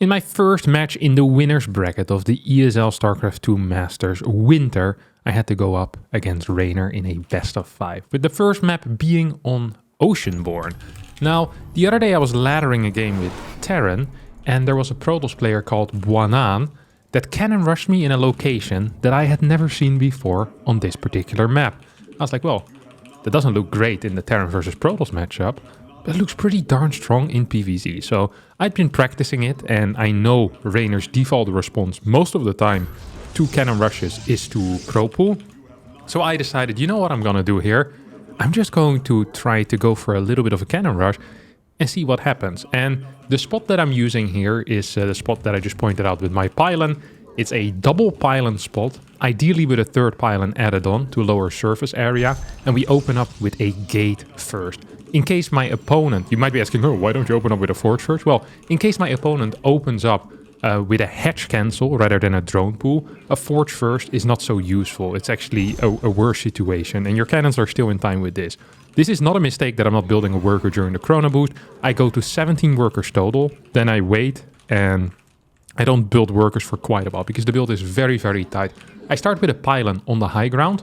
In my first match in the winner's bracket of the ESL StarCraft 2 Masters Winter, I had to go up against reynor in a best of 5, with the first map being on Oceanborn. Now, the other day I was laddering a game with Terran, and there was a Protoss player called Buanan that cannon rushed me in a location that I had never seen before on this particular map. I was like, well, that doesn't look great in the Terran versus Protoss matchup, but it looks pretty darn strong in PvZ. So I'd been practicing it, and I know reynor's default response most of the time to cannon rushes is to pro pull. So I decided, you know what I'm gonna do here? I'm just going to try to go for a little bit of a cannon rush and see what happens. And the spot that I'm using here is the spot that I just pointed out with my pylon. It's a double pylon spot, ideally with a third pylon added on to lower surface area. And we open up with a gate first. In case my opponent, you might be asking, oh, why don't you open up with a forge first? Well, in case my opponent opens up with a hatch cancel rather than a drone pool, a forge first is not so useful. It's actually a worse situation, and your cannons are still in time with this. This is not a mistake that I'm not building a worker during the chrono boost. I go to 17 workers total, then I wait, and I don't build workers for quite a while because the build is very, very tight. I start with a pylon on the high ground,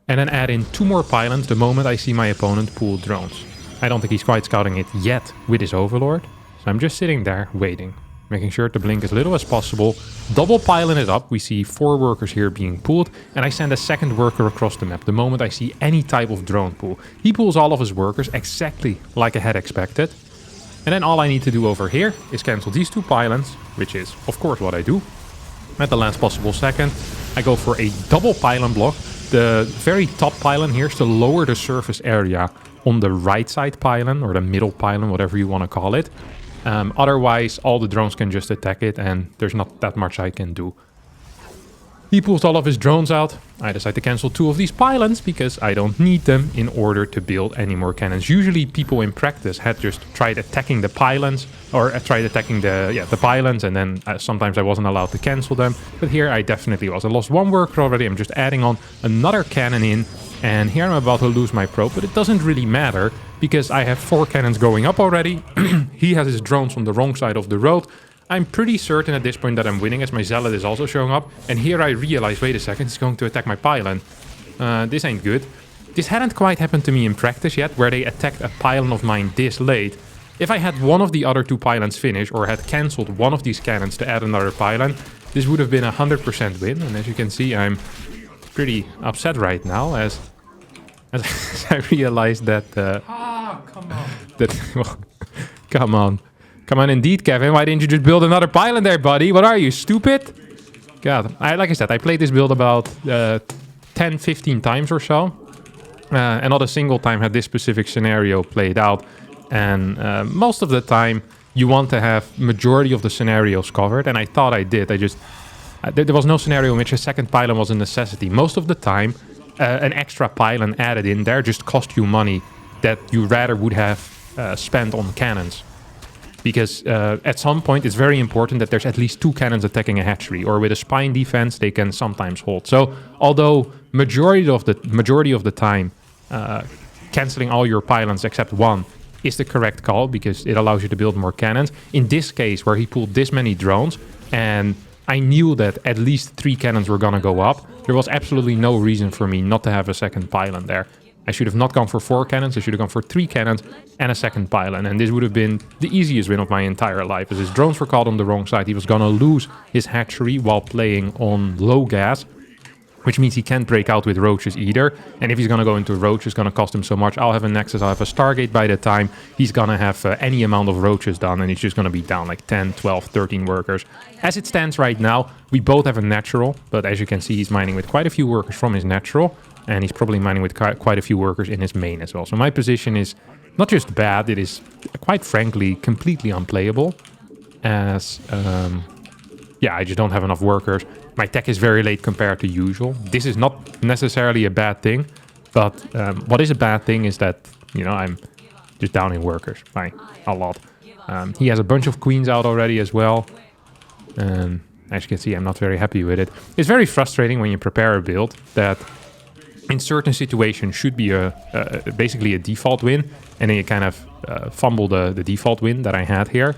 and then add in 2 more pylons the moment I see my opponent pool drones. I don't think he's quite scouting it yet with his overlord, so I'm just sitting there waiting, making sure to blink as little as possible. Double pylon it up. We see 4 workers here being pulled, and I send a second worker across the map the moment I see any type of drone pool. He pulls all of his workers exactly like I had expected. And then all I need to do over here is cancel these 2 pylons, which is of course what I do. At the last possible second, I go for a double pylon block. The very top pylon here is to lower the surface area on the right side pylon, or the middle pylon, whatever you want to call it. Otherwise, all the drones can just attack it, and there's not that much I can do. He pulls all of his drones out. I decide to cancel 2 of these pylons because I don't need them in order to build any more cannons. Usually people in practice had just tried attacking the pylons, or tried attacking the pylons, and then sometimes I wasn't allowed to cancel them. But here I definitely was. I lost 1 worker already. I'm just adding on another cannon in, and here I'm about to lose my probe, but it doesn't really matter because I have 4 cannons going up already. He has his drones on the wrong side of the road. I'm pretty certain at this point that I'm winning, as my zealot is also showing up. And here I realize, wait a second, he's going to attack my pylon. This ain't good. This hadn't quite happened to me in practice yet, where they attacked a pylon of mine this late. If I had one of the other 2 pylons finished, or had cancelled one of these cannons to add another pylon, this would have been a 100% win. And as you can see, I'm pretty upset right now, as I realized that... come on. Well, come on. Come on, indeed, Kevin. Why didn't you just build another pylon there, buddy? What are you, stupid? God, like I said, I played this build about 10, 15 times or so. And not a single time had this specific scenario played out. And most of the time, you want to have majority of the scenarios covered. And I thought I did. There was no scenario in which a second pylon was a necessity. Most of the time, an extra pylon added in there just cost you money that you rather would have spent on cannons. Because at some point it's very important that there's at least 2 cannons attacking a hatchery, or with a spine defense they can sometimes hold. So although majority of the time canceling all your pylons except 1 is the correct call, because it allows you to build more cannons. In this case, where he pulled this many drones, and I knew that at least 3 cannons were gonna go up, there was absolutely no reason for me not to have a second pylon there. I should have not gone for 4 cannons, I should have gone for 3 cannons and a second pylon. And this would have been the easiest win of my entire life. As his drones were caught on the wrong side, he was gonna lose his hatchery while playing on low gas, which means he can't break out with roaches either. And if he's gonna go into roaches, it's gonna cost him so much. I'll have a Nexus, I'll have a Stargate by the time he's gonna have any amount of roaches done, and he's just gonna be down like 10, 12, 13 workers. As it stands right now, we both have a natural, but as you can see, he's mining with quite a few workers from his natural. And he's probably mining with quite a few workers in his main as well. So my position is not just bad, it is quite frankly completely unplayable. As, I just don't have enough workers. My tech is very late compared to usual. This is not necessarily a bad thing. But what is a bad thing is that, I'm just down in workers by a lot. He has a bunch of queens out already as well. As you can see, I'm not very happy with it. It's very frustrating when you prepare a build that in certain situations should be basically a default win, and then you kind of fumble the default win that I had here.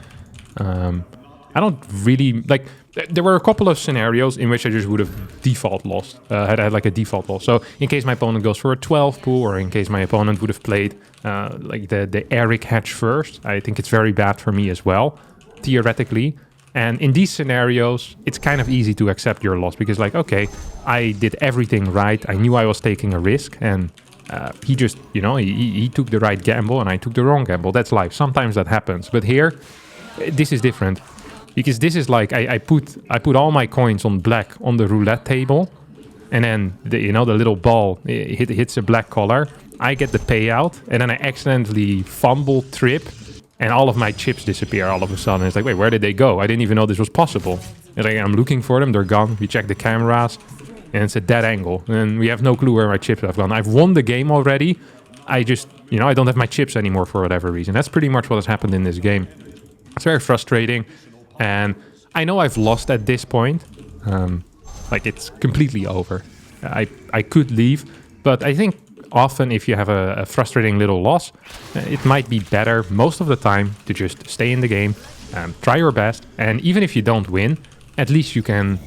I don't really like. There were a couple of scenarios in which I just would have default lost. Had like a default loss. So in case my opponent goes for a 12 pool, or in case my opponent would have played like the Eric hatch first, I think it's very bad for me as well, theoretically. And in these scenarios, it's kind of easy to accept your loss because, like, okay, I did everything right. I knew I was taking a risk, and he just, you know, he took the right gamble and I took the wrong gamble. That's life. Sometimes that happens. But here, this is different because this is like I put all my coins on black on the roulette table, and then the little ball hits a black color. I get the payout, and then I accidentally fumble, trip, and all of my chips disappear all of a sudden. It's like, wait, where did they go? I didn't even know this was possible. And like, I'm looking for them. They're gone. We check the cameras, and it's a dead angle. And we have no clue where my chips have gone. I've won the game already. I just, I don't have my chips anymore for whatever reason. That's pretty much what has happened in this game. It's very frustrating. And I know I've lost at this point. Like, it's completely over. I could leave, but I think often if you have a frustrating little loss, it might be better most of the time to just stay in the game, try your best, and even if you don't win, at least you can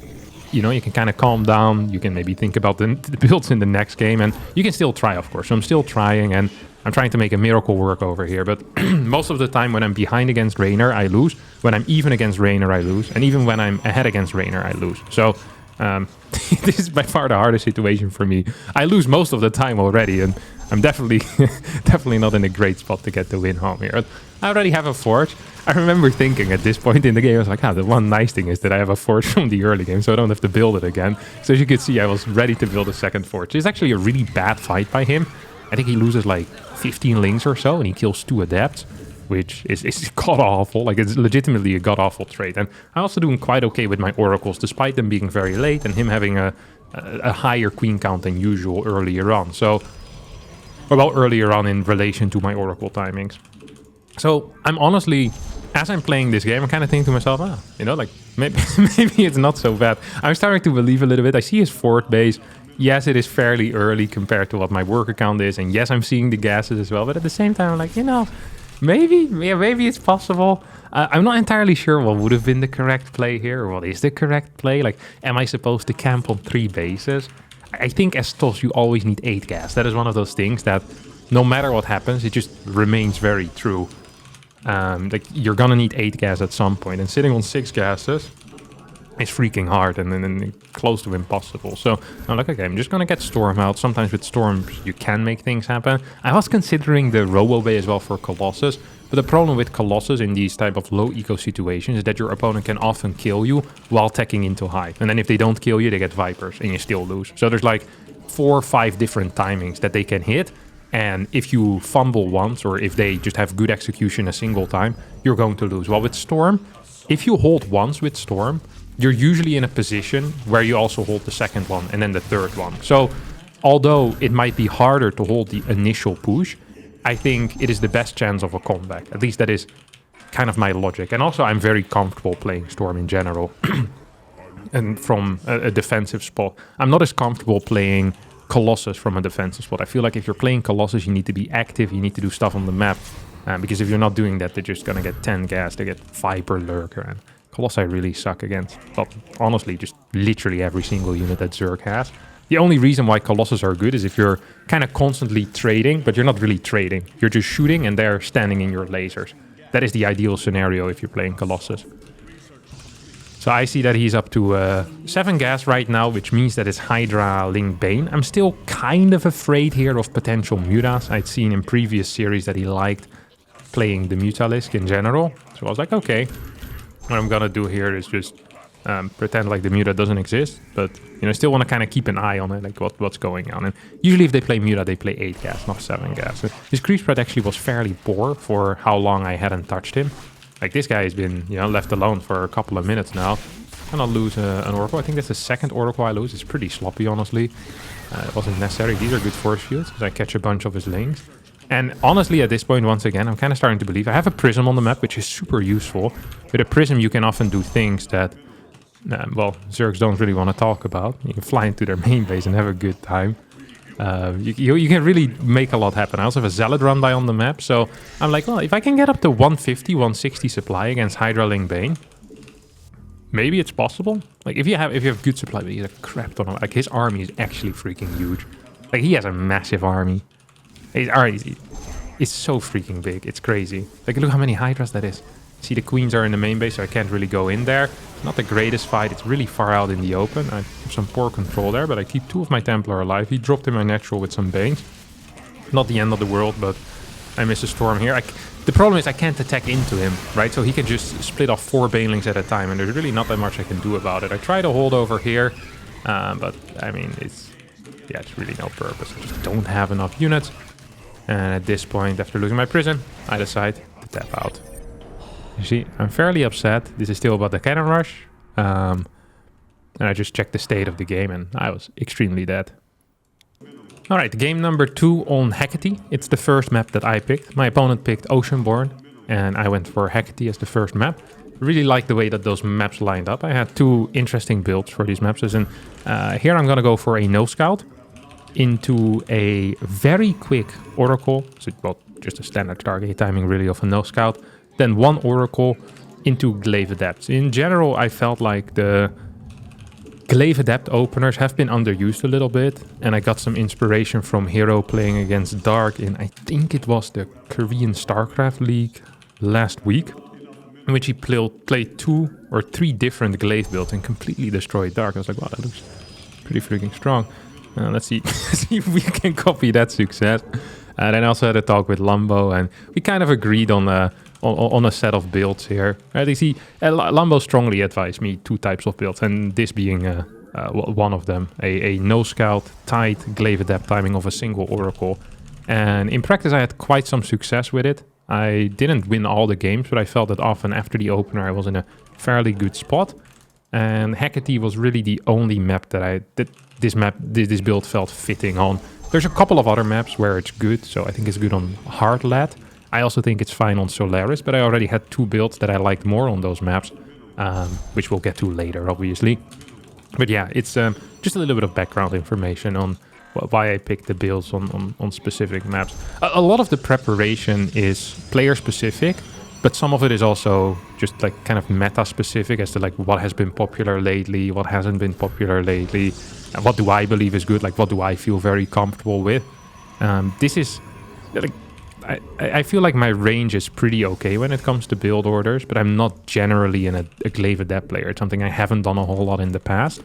kind of calm down. You can maybe think about the builds in the next game, and you can still try, of course. So I'm still trying, and I'm trying to make a miracle work over here. But most of the time when I'm behind against reynor, I lose. When I'm even against reynor, I lose. And even when I'm ahead against reynor, I lose. So this is by far the hardest situation for me. I lose most of the time already, and I'm definitely definitely not in a great spot to get the win home here. I already have a forge. I remember thinking at this point in the game, I was like, the one nice thing is that I have a forge from the early game, so I don't have to build it again. So as you can see, I was ready to build a second forge. It's actually a really bad fight by him. I think he loses like 15 links or so, and he kills 2 adepts, which is god-awful. Like, it's legitimately a god-awful trade. And I'm also doing quite okay with my oracles, despite them being very late and him having a higher queen count than usual earlier on. So, well, earlier on in relation to my oracle timings. So I'm honestly, as I'm playing this game, I'm kind of thinking to myself, like, maybe it's not so bad. I'm starting to believe a little bit. I see his fort base. Yes, it is fairly early compared to what my worker count is. And yes, I'm seeing the gases as well. But at the same time, I'm like, maybe it's possible. I'm not entirely sure what would have been the correct play here, or what is the correct play. Like, am I supposed to camp on 3 bases? I think as TOS, you always need 8 gas. That is one of those things that no matter what happens, it just remains very true. Like, you're gonna need 8 gas at some point, and sitting on 6 gases is freaking hard and close to impossible. So I'm like, okay, I'm just gonna get Storm out. Sometimes with Storms you can make things happen. I was considering the Robo Bay as well for Colossus, but the problem with Colossus in these type of low eco situations is that your opponent can often kill you while teching into high. And then if they don't kill you, they get Vipers and you still lose. So there's like 4 or 5 different timings that they can hit. And if you fumble once, or if they just have good execution a single time, you're going to lose. Well, with Storm, if you hold once with Storm, you're usually in a position where you also hold the second one and then the third one. So although it might be harder to hold the initial push, I think it is the best chance of a comeback. At least that is kind of my logic. And also I'm very comfortable playing Storm in general. And from a defensive spot, I'm not as comfortable playing Colossus from a defensive spot. I feel like if you're playing Colossus, you need to be active, you need to do stuff on the map. Because if you're not doing that, they're just going to get 10 gas, they get Viper, Lurker, and Colossi really suck against, well, honestly, just literally every single unit that Zerg has. The only reason why Colossus are good is if you're kind of constantly trading, but you're not really trading. You're just shooting and they're standing in your lasers. That is the ideal scenario if you're playing Colossus. So I see that he's up to 7 gas right now, which means that it's Hydra, Link, Bane. I'm still kind of afraid here of potential Mutas. I'd seen in previous series that he liked playing the Mutalisk in general. So I was like, okay. What I'm gonna do here is just pretend like the Muta doesn't exist, but I still want to kind of keep an eye on it, like what's going on. And usually if they play Muta, they play 8 gas, not 7 gas. His creep spread actually was fairly poor for how long I hadn't touched him. Like, this guy has been left alone for a couple of minutes now. I'm gonna lose an Oracle. I think that's the second Oracle I lose. It's pretty sloppy, honestly. It wasn't necessary. These are good force fields because I catch a bunch of his links. And honestly, at this point, once again, I'm kind of starting to believe. I have a prism on the map, which is super useful. With a prism, you can often do things that, well, Zergs don't really want to talk about. You can fly into their main base and have a good time. You can really make a lot happen. I also have a Zealot Runby on the map, so I'm like, well, if I can get up to 150, 160 supply against Hydraling Bane, maybe it's possible. Like if you have good supply, but he's a crap ton of, like his army is actually freaking huge. Like he has a massive army. His army is so freaking big. It's crazy. Like look how many Hydras that is. See, the queens are in the main base, so I can't really go in there. Not the greatest fight. It's really far out in the open. I have some poor control there, but I keep 2 of my Templar alive. He dropped in my natural with some Banes. Not the end of the world, but I miss a storm here. The problem is I can't attack into him, right? So he can just split off 4 Banelings at a time, and there's really not that much I can do about it. I try to hold over here, but I mean, it's really no purpose. I just don't have enough units. And at this point, after losing my prison, I decide to tap out. You see, I'm fairly upset. This is still about the cannon rush. And I just checked the state of the game and I was extremely dead. Alright, game number 2 on Hecky. It's the first map that I picked. My opponent picked Oceanborn and I went for Hecky as the first map. Really like the way that those maps lined up. I had 2 interesting builds for these maps. As in, here I'm going to go for a no scout into a very quick Oracle. So, well, just a standard target timing really of a no scout. Then 1 Oracle into Glaive Adept. In general, I felt like the Glaive Adept openers have been underused a little bit. And I got some inspiration from Hero playing against Dark in, I think it was the Korean StarCraft League last week. In which he played 2 or 3 different Glaive builds and completely destroyed Dark. I was like, wow, that looks pretty freaking strong. Let's see if we can copy that success. And then I also had a talk with Lambo and we kind of agreed on a set of builds here. You see, Lambo strongly advised me 2 types of builds, and this being one of them. A no-scout, tight Glaive Adept timing of a single Oracle. And in practice, I had quite some success with it. I didn't win all the games, but I felt that often after the opener, I was in a fairly good spot. And Hecky was really the only map that this build felt fitting on. There's a couple of other maps where it's good, so I think it's good on Hardline. I also think it's fine on Solaris, but I already had 2 builds that I liked more on those maps, which we'll get to later, obviously. But yeah, it's just a little bit of background information on why I picked the builds on specific maps. A lot of the preparation is player-specific, but some of it is also just like kind of meta-specific as to like what has been popular lately, what hasn't been popular lately, and what do I believe is good, like what do I feel very comfortable with. This is like I feel like my range is pretty okay when it comes to build orders, but I'm not generally a Glaive Adept player. It's something I haven't done a whole lot in the past.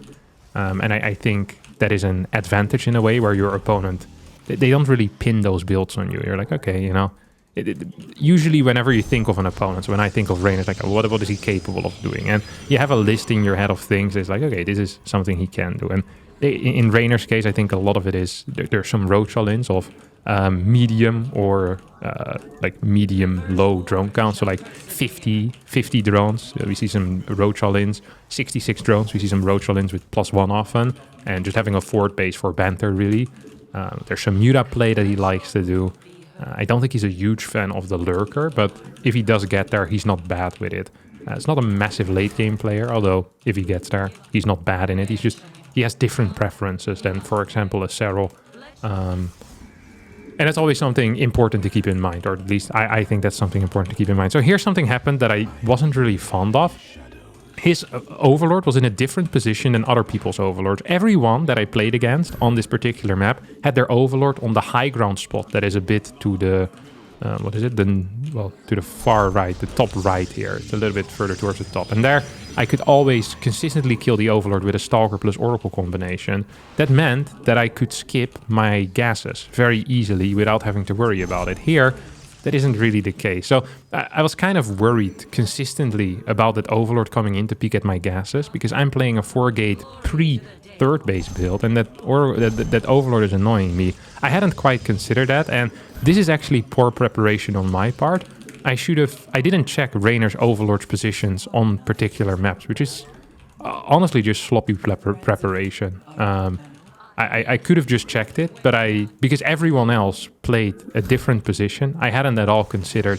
And I think that is an advantage in a way where your opponent, they don't really pin those builds on you. You're like, okay, you know, usually whenever you think of an opponent, so when I think of Reynor, it's like, what is he capable of doing? And you have a list in your head of things. It's like, okay, this is something he can do. And in Reynor's case, I think a lot of it is, there's some roach all-ins of medium or like medium-low drone count. So like 50 drones. We see some roach all-ins. 66 drones. We see some roach all-ins with +1 often. And just having a forward base for banter, really. There's some Muta play that he likes to do. I don't think he's a huge fan of the Lurker, but if he does get there, he's not bad with it. It's not a massive late-game player, although if he gets there, he's not bad in it. He has different preferences than, for example, a Serral. And that's always something important to keep in mind, or at least I think that's something important to keep in mind. So here something happened that I wasn't really fond of. His Overlord was in a different position than other people's Overlords. Everyone that I played against on this particular map had their Overlord on the high ground spot that is a bit to the, to the far right, the top right here. It's a little bit further towards the top. And there I could always consistently kill the Overlord with a Stalker plus Oracle combination. That meant that I could skip my gases very easily without having to worry about it. Here, that isn't really the case. So I was kind of worried consistently about that Overlord coming in to peek at my gases, because I'm playing a 4-gate pre-third base build, and that Overlord is annoying me. I hadn't quite considered that, and this is actually poor preparation on my part. I didn't check Reynor's Overlord's positions on particular maps, which is honestly just sloppy preparation. I could have just checked it, but because everyone else played a different position, I hadn't at all considered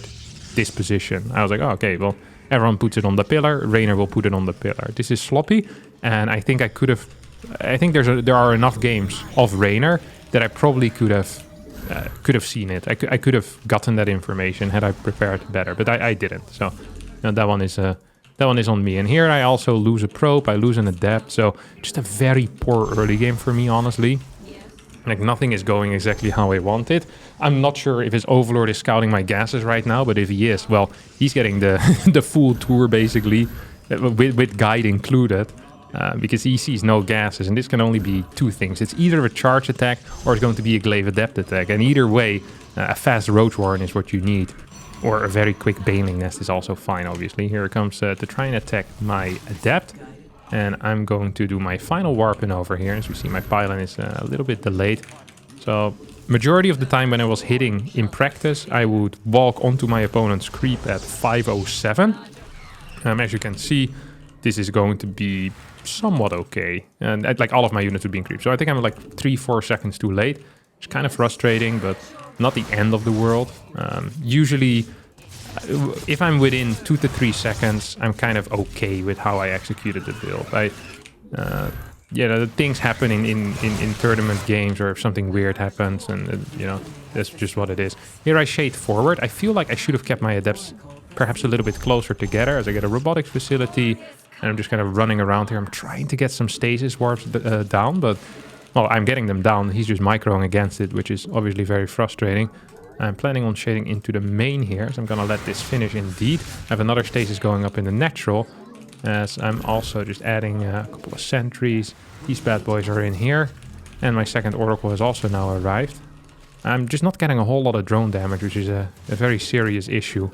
this position. I was like, oh, okay, well, everyone puts it on the pillar, Reynor will put it on the pillar. This is sloppy, and I think there are enough games of Reynor that I probably could have seen it. I could have gotten that information had I prepared better, but I didn't. So that one is on me. And here I also lose a probe, I lose an adept. So just a very poor early game for me, honestly. Like nothing is going exactly how I want it. I'm not sure if his Overlord is scouting my gases right now, but if he is, well, he's getting the the full tour basically, with guide included. Because he sees no gases, and this can only be two things. It's either a charge attack or it's going to be a glaive adept attack, and either way a fast roach warren is what you need, or a very quick baneling nest is also fine. Obviously here it comes to try and attack my adept, and I'm going to do my final warp in over here. As you see, my pylon is a little bit delayed, so majority of the time when I was hitting in practice I would walk onto my opponent's creep at 507. As you can see, this is going to be somewhat okay, and like all of my units would be in creep, so I think I'm like 3-4 seconds too late. It's kind of frustrating, but not the end of the world. Usually if I'm within 2 to 3 seconds, I'm kind of okay with how I executed the build. The things happen in tournament games, or if something weird happens, and that's just what it is. Here I shade forward. I feel like I should have kept my adepts perhaps a little bit closer together, as I get a robotics facility. And I'm just kind of running around here. I'm trying to get some stasis warps down, but, well, I'm getting them down. He's just microing against it, which is obviously very frustrating. I'm planning on shading into the main here, so I'm going to let this finish indeed. I have another stasis going up in the natural, as I'm also just adding a couple of sentries. These bad boys are in here, and my second oracle has also now arrived. I'm just not getting a whole lot of drone damage, which is a very serious issue.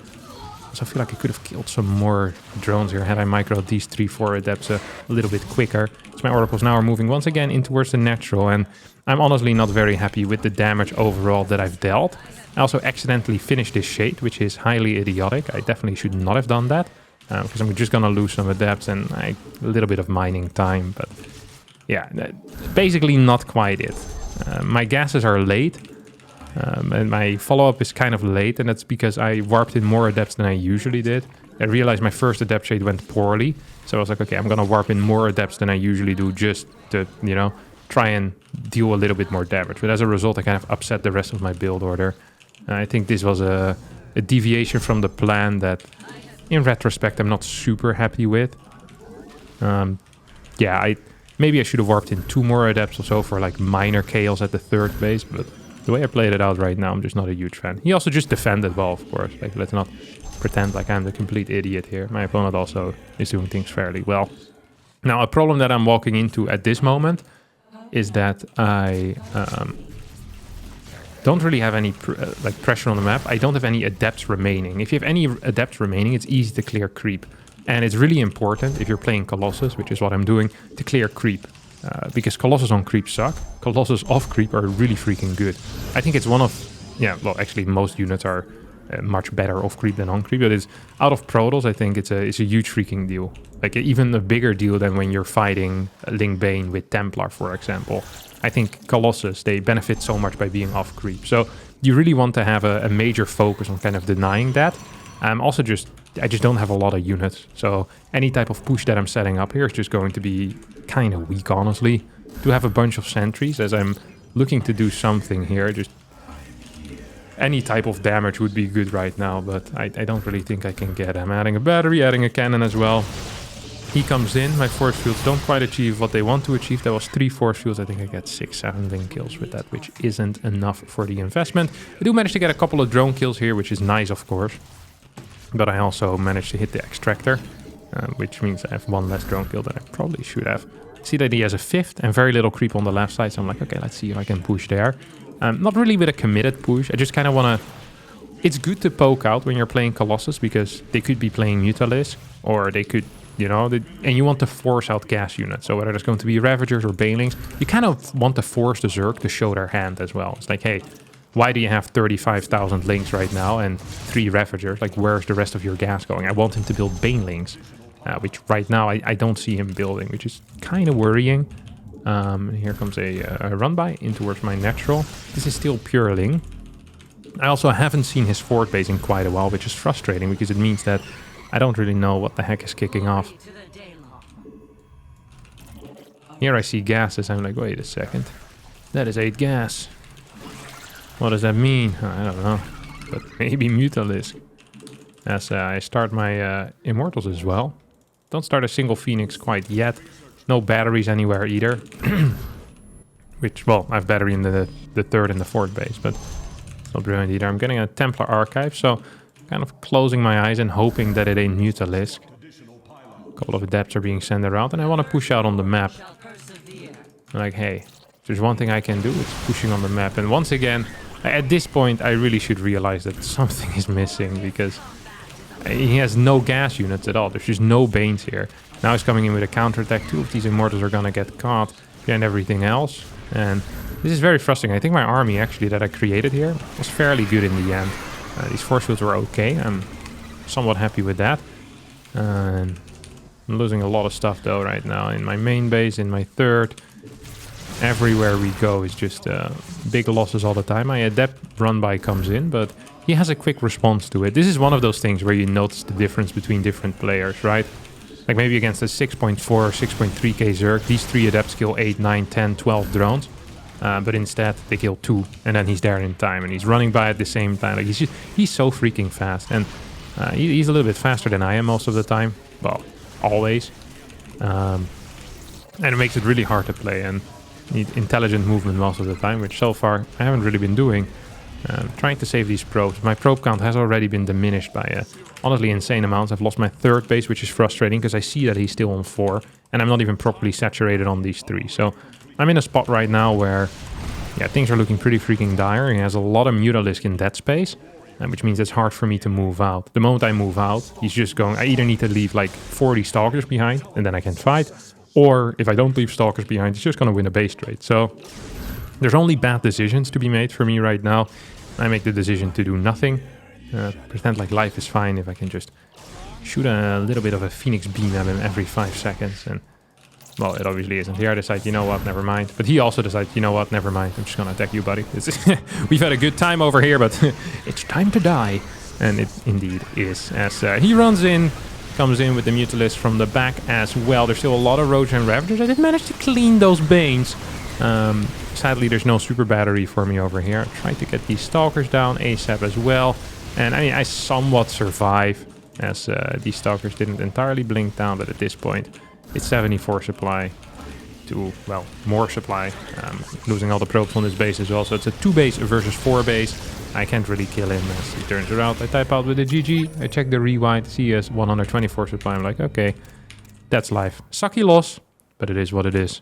So I feel like I could have killed some more drones here had I microed these 3-4 adepts a little bit quicker. So my oracles now are moving once again in towards the natural, and I'm honestly not very happy with the damage overall that I've dealt. I also accidentally finished this shade, which is highly idiotic. I definitely should not have done that, because I'm just gonna lose some adepts and a little bit of mining time. But yeah, basically not quite it. My gases are late. And my follow-up is kind of late, and that's because I warped in more adepts than I usually did. I realized my first adept shade went poorly, so I was like, okay, I'm gonna warp in more adepts than I usually do, just to, try and deal a little bit more damage. But as a result, I kind of upset the rest of my build order. I think this was a deviation from the plan that, in retrospect, I'm not super happy with. Maybe I should have warped in 2 more adepts or so for like minor chaos at the 3rd base, but the way I played it out right now, I'm just not a huge fan. He also just defended well, of course. Like, let's not pretend like I'm the complete idiot here. My opponent also is doing things fairly well. Now, a problem that I'm walking into at this moment is that I don't really have any pressure on the map. I don't have any adepts remaining. If you have any adepts remaining, it's easy to clear creep. And it's really important, if you're playing Colossus, which is what I'm doing, to clear creep. Because Colossus on creep suck. Colossus off creep are really freaking good. I think it's one of... actually most units are much better off creep than on creep. But it's out of Protoss, I think it's a huge freaking deal. Like even a bigger deal than when you're fighting Ling Bane with Templar, for example. I think Colossus, they benefit so much by being off creep. So you really want to have a major focus on kind of denying that. I just don't have a lot of units, so any type of push that I'm setting up here is just going to be kind of weak, honestly. Do have a bunch of sentries, as I'm looking to do something here. Just any type of damage would be good right now, but I don't really think I can get. I'm adding a battery, adding a cannon as well. He comes in, my force fields don't quite achieve what they want to achieve. That was 3 force fields, I think I get 6-7 link kills with that, which isn't enough for the investment. I do manage to get a couple of drone kills here, which is nice, of course. But I also managed to hit the extractor, which means I have 1 less drone kill than I probably should have. See that he has a 5th and very little creep on the left side, so I'm like, okay, let's see if I can push there. Not really with a committed push, I just kind of want to... It's good to poke out when you're playing Colossus, because they could be playing Mutalisk, or they could, and you want to force out gas units. So whether there's going to be Ravagers or Banelings, you kind of want to force the Zerg to show their hand as well. It's like, hey, why do you have 35,000 links right now and 3 Ravagers? Like, where's the rest of your gas going? I want him to build Banelings, which right now I don't see him building, which is kind of worrying. Here comes a run-by in towards my natural. This is still Pureling. I also haven't seen his forward base in quite a while, which is frustrating, because it means that I don't really know what the heck is kicking off. Here I see gases. I'm like, wait a second. That is 8 gas. What does that mean? I don't know. But maybe Mutalisk. As I start my Immortals as well. Don't start a single Phoenix quite yet. No batteries anywhere either. Which, well, I have battery in the third and the fourth base, but it's not brilliant either. I'm getting a Templar Archive, so kind of closing my eyes and hoping that it ain't Mutalisk. A couple of adepts are being sent around, and I want to push out on the map. Like, hey, if there's one thing I can do, it's pushing on the map. And once again, at this point, I really should realize that something is missing, because he has no gas units at all. There's just no Banes here. Now he's coming in with a counterattack. Two of these Immortals are going to get caught behind everything else. And this is very frustrating. I think my army, actually, that I created here was fairly good in the end. These force fields were okay. I'm somewhat happy with that. And I'm losing a lot of stuff, though, right now. In my main base, in my third. Everywhere we go is just big losses all the time. My adept run-by comes in, but he has a quick response to it. This is one of those things where you notice the difference between different players, right? Like maybe against a 6.4 or 6.3k Zerg, these 3 adepts kill 8, 9, 10, 12 drones. But instead, they kill 2, and then he's there in time, and he's running by at the same time. Like he's so freaking fast, and he's a little bit faster than I am most of the time. Well, always. And it makes it really hard to play, and need intelligent movement most of the time, which so far I haven't really been doing. Trying to save these probes. My probe count has already been diminished by honestly insane amounts. I've lost my third base, which is frustrating because I see that he's still on 4, and I'm not even properly saturated on these 3. So I'm in a spot right now where, yeah, things are looking pretty freaking dire. He has a lot of Mutalisk in that space, which means it's hard for me to move out. The moment I move out, he's just going... I either need to leave like 40 Stalkers behind, and then I can fight, or if I don't leave Stalkers behind, he's just going to win a base trade. So there's only bad decisions to be made for me right now. I make the decision to do nothing. Pretend like life is fine if I can just shoot a little bit of a Phoenix beam at him every 5 seconds. And, well, it obviously isn't. Here I decide, you know what, never mind. But he also decides, you know what, never mind. I'm just going to attack you, buddy. We've had a good time over here, but it's time to die. And it indeed is. As he runs in, comes in with the Mutalisk from the back as well. There's still a lot of Roach and Ravagers. I did manage to clean those Banes. Sadly, there's no super battery for me over here. I tried to get these Stalkers down ASAP as well. And I mean, I somewhat survive as these Stalkers didn't entirely blink down. But at this point, it's 74 supply to, well, more supply. Losing all the probes on this base as well. So it's a 2 base versus 4 base. I can't really kill him as he turns around. I type out with a GG. I check the rewind. See he has 124 supply. I'm like, okay, that's life. Sucky loss, but it is what it is.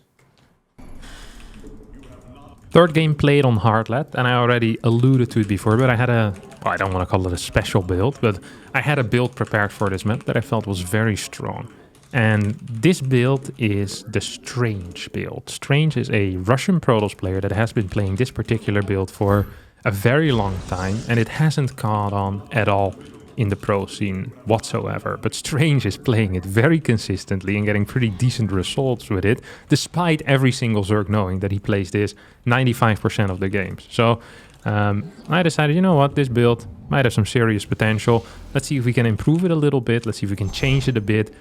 Third game played on Hardline, and I already alluded to it before, but I had a... Well, I don't want to call it a special build, but I had a build prepared for this map that I felt was very strong. And this build is the Strange build. Strange is a Russian Protoss player that has been playing this particular build for a very long time, and it hasn't caught on at all in the pro scene whatsoever. But Strange is playing it very consistently and getting pretty decent results with it, despite every single Zerg knowing that he plays this 95% of the games. So I decided, you know what, this build might have some serious potential. Let's see if we can improve it a little bit. Let's see if we can change it a bit.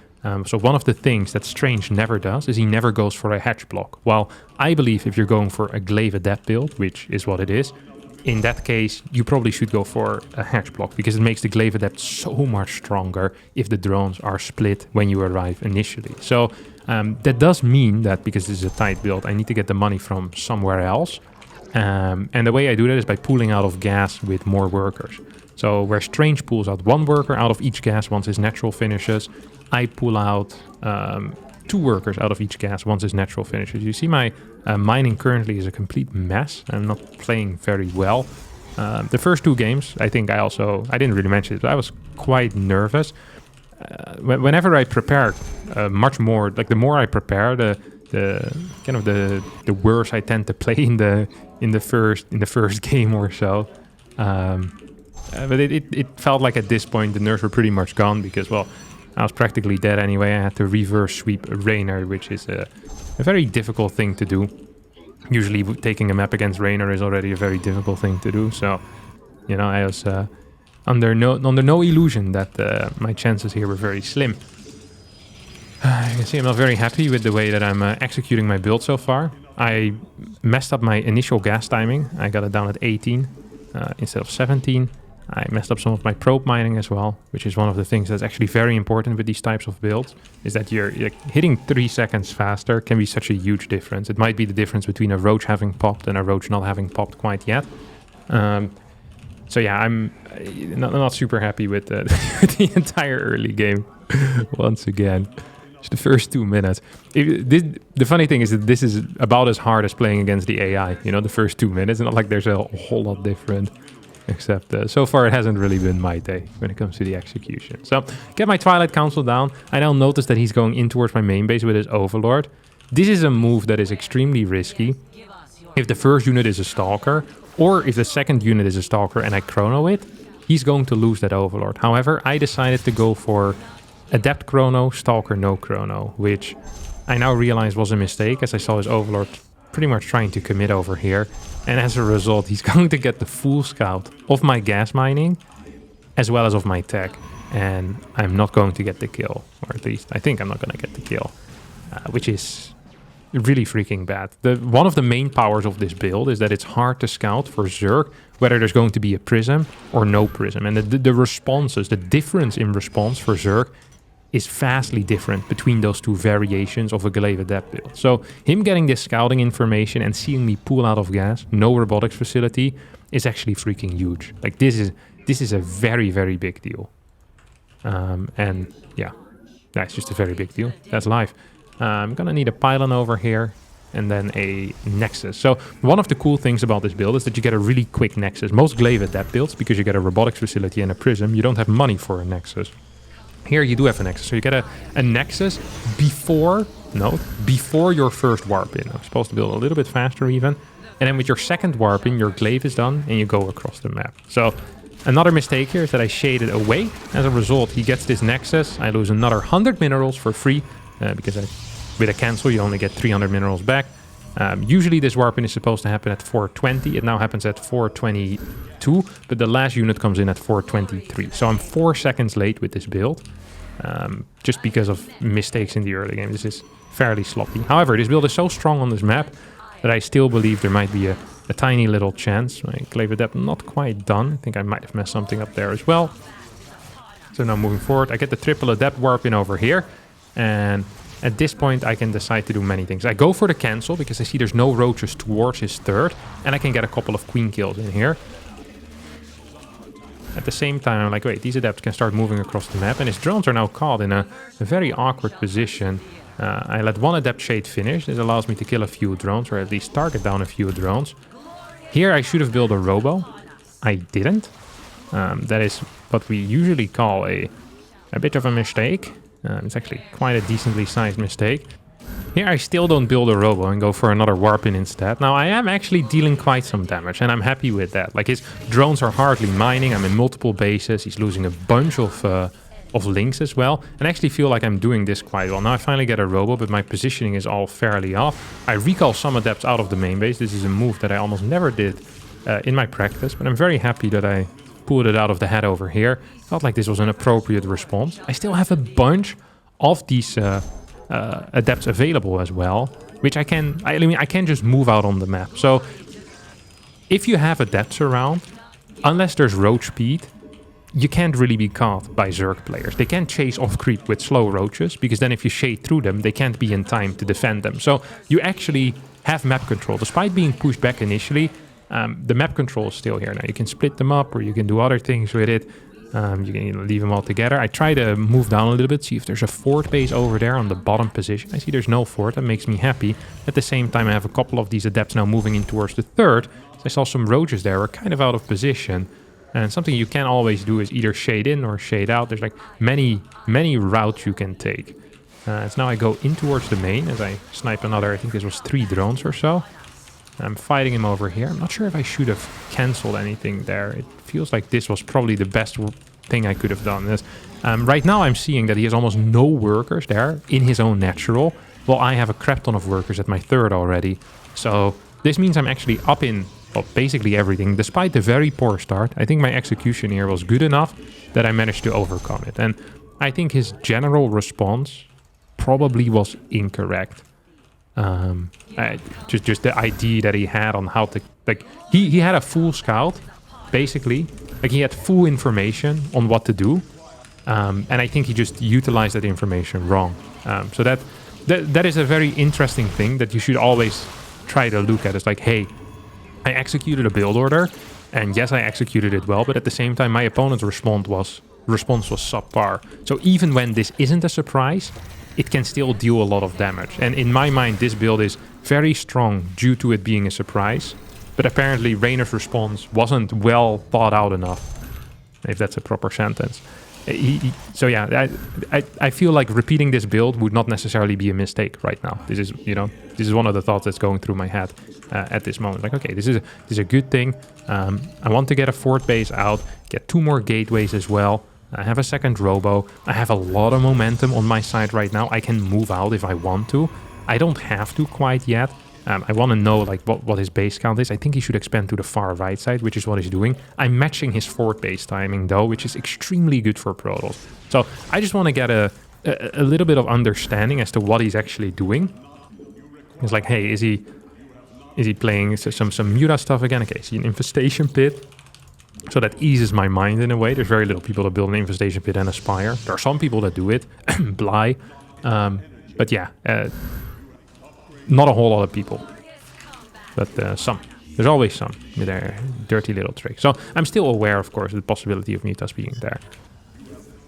So one of the things that Strange never does is he never goes for a hatch block. While I believe if you're going for a Glaive Adept build, which is what it is, in that case, you probably should go for a hatch block, because it makes the Glaive Adept so much stronger if the drones are split when you arrive initially. So that does mean that, because this is a tight build, I need to get the money from somewhere else. And the way I do that is by pooling out of gas with more workers. So where Strange pulls out 1 worker out of each gas once his natural finishes, I pull out 2 workers out of each gas once his natural finishes. You see my mining currently is a complete mess. I'm not playing very well. The first 2 games, I think I didn't really mention it, but I was quite nervous. Whenever I prepare much more, like the more I prepare, the worse I tend to play in the first game or so. But it felt like at this point the nerves were pretty much gone, because, well, I was practically dead anyway. I had to reverse sweep Reynor, which is a very difficult thing to do. Usually taking a map against Reynor is already a very difficult thing to do. So, you know, I was under no illusion that my chances here were very slim. You can see I'm not very happy with the way that I'm executing my build so far. I messed up my initial gas timing. I got it down at 18. instead of 17. I messed up some of my probe mining as well, which is one of the things that's actually very important with these types of builds, is that you're hitting 3 seconds faster can be such a huge difference. It might be the difference between a roach having popped and a roach not having popped quite yet. So yeah, I'm not super happy with the entire early game. Once again, just the first 2 minutes. The funny thing is that this is about as hard as playing against the AI. You know, the first 2 minutes. Not like there's a whole lot different. Except so far it hasn't really been my day when it comes to the execution. So get my Twilight Council down. I now notice that he's going in towards my main base with his Overlord. This is a move that is extremely risky. If the first unit is a Stalker, or if the second unit is a Stalker and I chrono it, he's going to lose that Overlord. However, I decided to go for Adept Chrono, Stalker no Chrono, which I now realize was a mistake as I saw his Overlord pretty much trying to commit over here. And as a result, he's going to get the full scout of my gas mining as well as of my tech. And I'm not going to get the kill, or at least I think I'm not going to get the kill, which is really freaking bad. One of the main powers of this build is that it's hard to scout for Zerg whether there's going to be a prism or no prism. And the responses, the difference in response for Zerg is vastly different between those two variations of a Glaive Adept build. So him getting this scouting information and seeing me pull out of gas, no robotics facility, is actually freaking huge. Like this is a very, very big deal. And yeah, that's just a very big deal. That's live. I'm gonna need a pylon over here and then a nexus. So one of the cool things about this build is that you get a really quick nexus. Most Glaive Adept builds, because you get a robotics facility and a prism, you don't have money for a nexus. Here you do have a nexus, so you get a nexus before your first warp in. I'm supposed to build a little bit faster even. And then with your second warp in, your glaive is done and you go across the map. So another mistake here is that I shaded away. As a result, he gets this nexus. I lose another 100 minerals for free because with a cancel you only get 300 minerals back. Usually this warp in is supposed to happen at 420. It now happens at 422, but the last unit comes in at 423. So I'm 4 seconds late with this build, just because of mistakes in the early game. This is fairly sloppy. However, this build is so strong on this map that I still believe there might be a tiny little chance. My Glaive Adept not quite done. I think I might have messed something up there as well. So now moving forward, I get the triple Adept warp in over here, and at this point, I can decide to do many things. I go for the cancel because I see there's no roaches towards his third, and I can get a couple of queen kills in here. At the same time, I'm like, wait, these adepts can start moving across the map, and his drones are now caught in a very awkward position. I let one adept shade finish. This allows me to kill a few drones, or at least target down a few drones. Here, I should have built a robo. I didn't. That is what we usually call a bit of a mistake. It's actually quite a decently sized mistake. Here I still don't build a robo and go for another warp in instead. Now I am actually dealing quite some damage and I'm happy with that. Like his drones are hardly mining, I'm in multiple bases, he's losing a bunch of links as well. And I actually feel like I'm doing this quite well. Now I finally get a robo, but my positioning is all fairly off. I recall some adepts out of the main base. This is a move that I almost never did in my practice, but I'm very happy that I pulled it out of the head over here. Felt like this was an appropriate response. I still have a bunch of these adepts available as well, which I can just move out on the map. So if you have adepts around, unless there's roach speed, you can't really be caught by Zerg players. They can't chase off creep with slow roaches, because then if you shade through them, they can't be in time to defend them. So you actually have map control. Despite being pushed back initially, the map control is still here. Now you can split them up, or you can do other things with it. You can leave them all together. I try to move down a little bit, see if there's a fort base over there on the bottom position. I see there's no fort. That makes me happy. At the same time, I have a couple of these adepts now moving in towards the third. So I saw some roaches there were kind of out of position. And something you can always do is either shade in or shade out. There's like many routes you can take. So now I go in towards the main as I snipe another, I think this was 3 drones or so. I'm fighting him over here. I'm not sure if I should have cancelled anything there. It feels like this was probably the best thing I could have done. Right now I'm seeing that he has almost no workers there in his own natural, while I have a crap ton of workers at my third already. So this means I'm actually up in, well, basically everything. Despite the very poor start, I think my execution here was good enough that I managed to overcome it. And I think his general response probably was incorrect. Just the idea that he had on how to, like, he had a full scout basically, like he had full information on what to do. And I think he just utilized that information wrong. So that is a very interesting thing that you should always try to look at. It's like, hey, I executed a build order, and yes, I executed it well, but at the same time, my opponent's response was subpar. So even when this isn't a surprise, it can still deal a lot of damage. And in my mind, this build is very strong due to it being a surprise. But apparently, Reynor's response wasn't well thought out enough, if that's a proper sentence. So yeah, I feel like repeating this build would not necessarily be a mistake right now. This is one of the thoughts that's going through my head at this moment. Like, okay, this is a good thing. I want to get a fort base out, get 2 more gateways as well. I have a second robo. I have a lot of momentum on my side right now. I can move out if I want to. I don't have to quite yet. I want to know like what his base count is. I think he should expand to the far right side, which is what he's doing. I'm matching his fort base timing though, which is extremely good for Protoss. So I just want to get a little bit of understanding as to what he's actually doing. It's like, hey, is he playing some Muta stuff again? Okay, is he an infestation pit? So that eases my mind in a way. There's very little people that build an infestation pit and aspire. There are some people that do it, Bly. But yeah, not a whole lot of people, but some. There's always some with their dirty little tricks. So I'm still aware, of course, of the possibility of Mutas being there.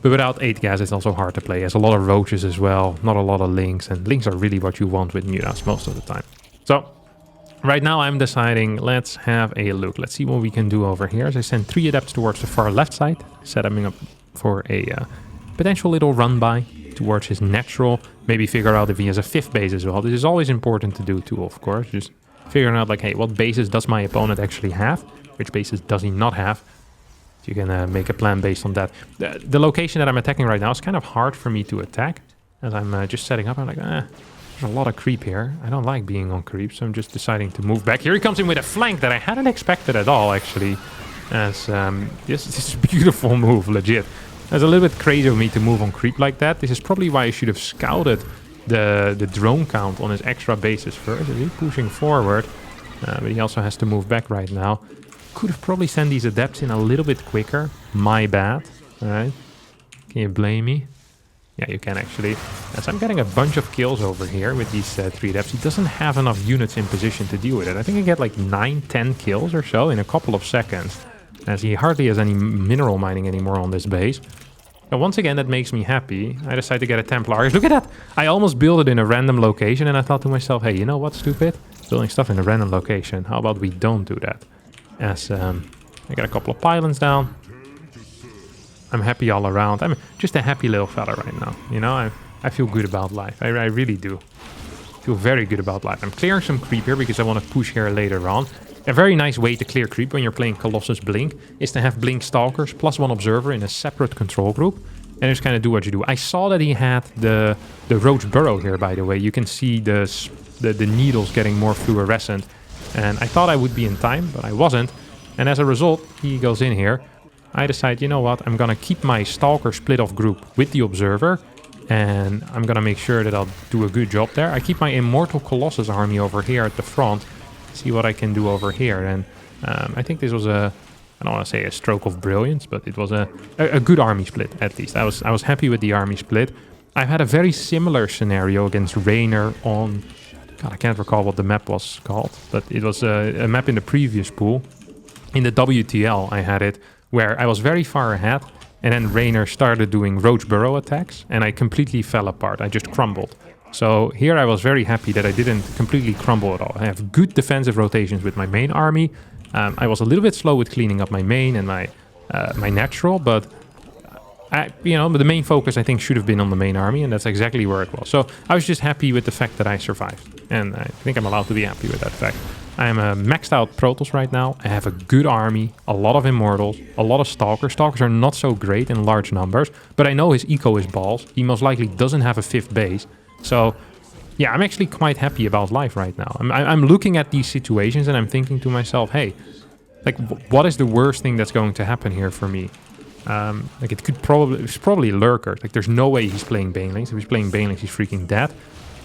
But without 8 gas, it's also hard to play. There's a lot of roaches as well, not a lot of links, and links are really what you want with Mutas most of the time. So right now I'm deciding, let's have a look. Let's see what we can do over here. As I send 3 adepts towards the far left side, setting up for a potential little run by towards his natural. Maybe figure out if he has a 5th base as well. This is always important to do too, of course. Just figuring out like, hey, what bases does my opponent actually have? Which bases does he not have? So you can make a plan based on that. The location that I'm attacking right now is kind of hard for me to attack. As I'm just setting up, I'm like, there's a lot of creep here. I don't like being on creep, so I'm just deciding to move back. Here he comes in with a flank that I hadn't expected at all, actually. As this is a beautiful move, legit. It's a little bit crazy of me to move on creep like that. This is probably why I should have scouted the drone count on his extra bases first. He's pushing forward, but he also has to move back right now. Could have probably sent these adepts in a little bit quicker. My bad. All right. Can you blame me? Yeah, you can actually. As I'm getting a bunch of kills over here with these 3 adepts. He doesn't have enough units in position to deal with it. I think I get like 9-10 kills or so in a couple of seconds. As he hardly has any mineral mining anymore on this base. And once again, that makes me happy. I decided to get a Templarius. Look at that! I almost built it in a random location, and I thought to myself, hey, you know what, stupid? Building stuff in a random location. How about we don't do that? As I got a couple of pylons down. I'm happy all around. I'm just a happy little fella right now. You know, I feel good about life. I really do. Feel very good about life. I'm clearing some creep here because I want to push here later on. A very nice way to clear creep when you're playing Colossus Blink is to have Blink Stalkers plus 1 Observer in a separate control group. And just kind of do what you do. I saw that he had the Roach Burrow here, by the way. You can see the needles getting more fluorescent. And I thought I would be in time, but I wasn't. And as a result, he goes in here. I decide, you know what, I'm going to keep my Stalker split off group with the Observer. And I'm going to make sure that I'll do a good job there. I keep my Immortal Colossus army over here at the front. See what I can do over here. And I think this was I don't want to say a stroke of brilliance, but it was a good army split, at least. I was happy with the army split. I've had a very similar scenario against Reynor on... God, I can't recall what the map was called, but it was a map in the previous pool. In the WTL, I had it where I was very far ahead, and then Reynor started doing Roach Burrow attacks, and I completely fell apart. I just crumbled. So here I was very happy that I didn't completely crumble at all. I have good defensive rotations with my main army. I was a little bit slow with cleaning up my main and my natural, but the main focus I think should have been on the main army, and that's exactly where it was. So I was just happy with the fact that I survived, and I think I'm allowed to be happy with that fact. I am a maxed out Protoss right now. I have a good army, a lot of Immortals, a lot of Stalkers. Stalkers are not so great in large numbers, but I know his eco is balls. He most likely doesn't have a 5th base. So, yeah, I'm actually quite happy about life right now. I'm looking at these situations and I'm thinking to myself, hey, like, what is the worst thing that's going to happen here for me? Like, it's probably Lurkers. Like, there's no way he's playing Banelings. If he's playing Banelings, he's freaking dead.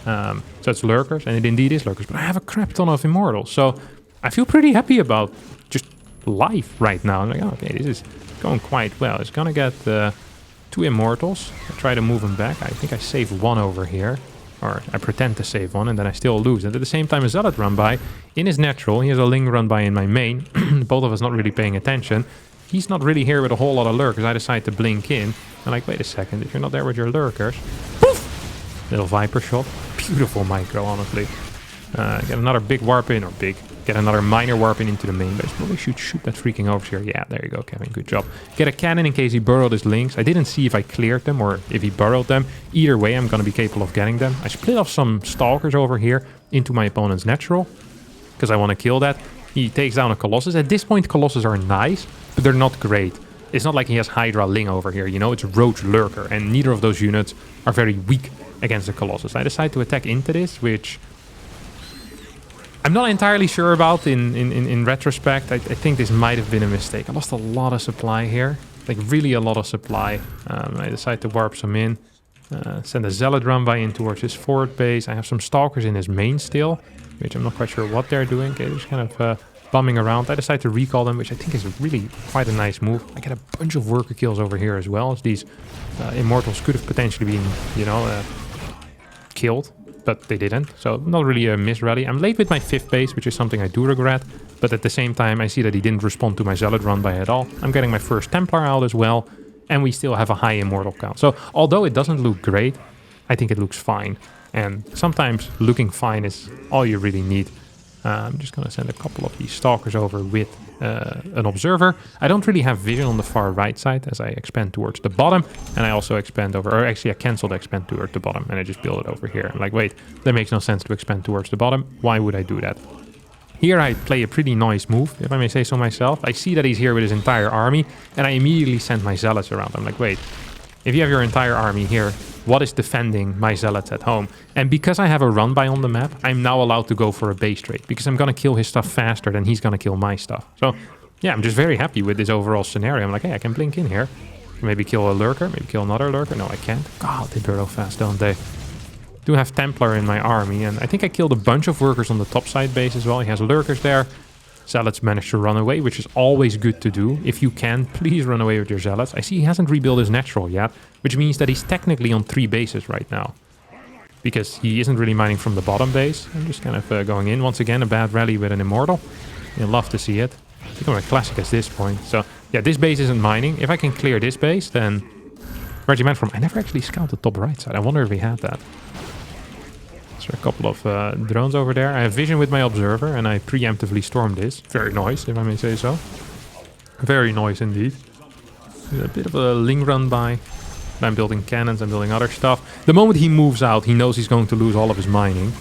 So it's Lurkers, and it indeed is Lurkers. But I have a crap ton of Immortals. So I feel pretty happy about just life right now. I'm like, oh, okay, this is going quite well. It's gonna get 2 immortals. I try to move him back. I think I save one over here. Or I pretend to save one, and then I still lose. And at the same time, a Zealot run by in his natural. He has a Ling run by in my main. Both of us not really paying attention. He's not really here with a whole lot of lurkers. I decide to blink in. I'm like, wait a second, if you're not there with your lurkers... Poof! Little Viper shot. Beautiful micro, honestly. Get another big warp in, or big. Get another minor warp in into the main base. Probably should shoot that freaking overseer. Yeah, there you go, Kevin. Good job. Get a cannon in case he burrowed his links. I didn't see if I cleared them or if he burrowed them. Either way, I'm going to be capable of getting them. I split off some stalkers over here into my opponent's natural because I want to kill that. He takes down a Colossus. At this point, Colossus are nice, but they're not great. It's not like he has Hydra Ling over here, you know? It's Roach Lurker, and neither of those units are very weak against the Colossus. I decide to attack into this, which... I'm not entirely sure about in retrospect. I think this might have been a mistake. I lost a lot of supply here. Like, really a lot of supply. I decide to warp some in. Send a Zealot run by in towards his forward base. I have some Stalkers in his main still, which I'm not quite sure what they're doing. Okay, they're just kind of bumming around. I decide to recall them, which I think is really quite a nice move. I get a bunch of worker kills over here as well, as these Immortals could have potentially been, you know, killed. But they didn't, so not really a miss rally. I'm late with my 5th base, which is something I do regret, but at the same time I see that he didn't respond to my Zealot run by at all. I'm getting my first Templar out as well, and we still have a high Immortal count. So although it doesn't look great, I think it looks fine, and sometimes looking fine is all you really need. I'm just going to send a couple of these Stalkers over with an Observer. I don't really have vision on the far right side as I expand towards the bottom, and I also expand over, or actually I canceled expand towards the bottom and I just build it over here. I'm like, wait, that makes no sense to expand towards the bottom. Why would I do that? Here I play a pretty nice move, if I may say so myself. I see that he's here with his entire army, and I immediately send my Zealots around. I'm like, wait, if you have your entire army here, what is defending my Zealots at home? And because I have a run by on the map, I'm now allowed to go for a base trade, because I'm going to kill his stuff faster than he's going to kill my stuff. So yeah, I'm just very happy with this overall scenario. I'm like, hey, I can blink in here. Maybe kill a lurker, maybe kill another lurker. No, I can't. God, they burrow fast, don't they? Do have Templar in my army, and I think I killed a bunch of workers on the top side base as well. He has lurkers there. Zealots managed to run away, which is always good to do. If you can, please run away with your Zealots. I see he hasn't rebuilt his natural yet, which means that he's technically on 3 bases right now, because he isn't really mining from the bottom base. I'm just kind of going in. Once again, a bad rally with an Immortal. You'll love to see it. I think I'm a classic at this point. So yeah, this base isn't mining. If I can clear this base, then... Where'd he mine from? I never actually scouted the top right side. I wonder if he had that. There's a couple of drones over there. I have vision with my Observer, and I preemptively storm this. Very nice, if I may say so. Very nice indeed. A bit of a Ling run by. I'm building cannons, I'm building other stuff. The moment he moves out, he knows he's going to lose all of his mining,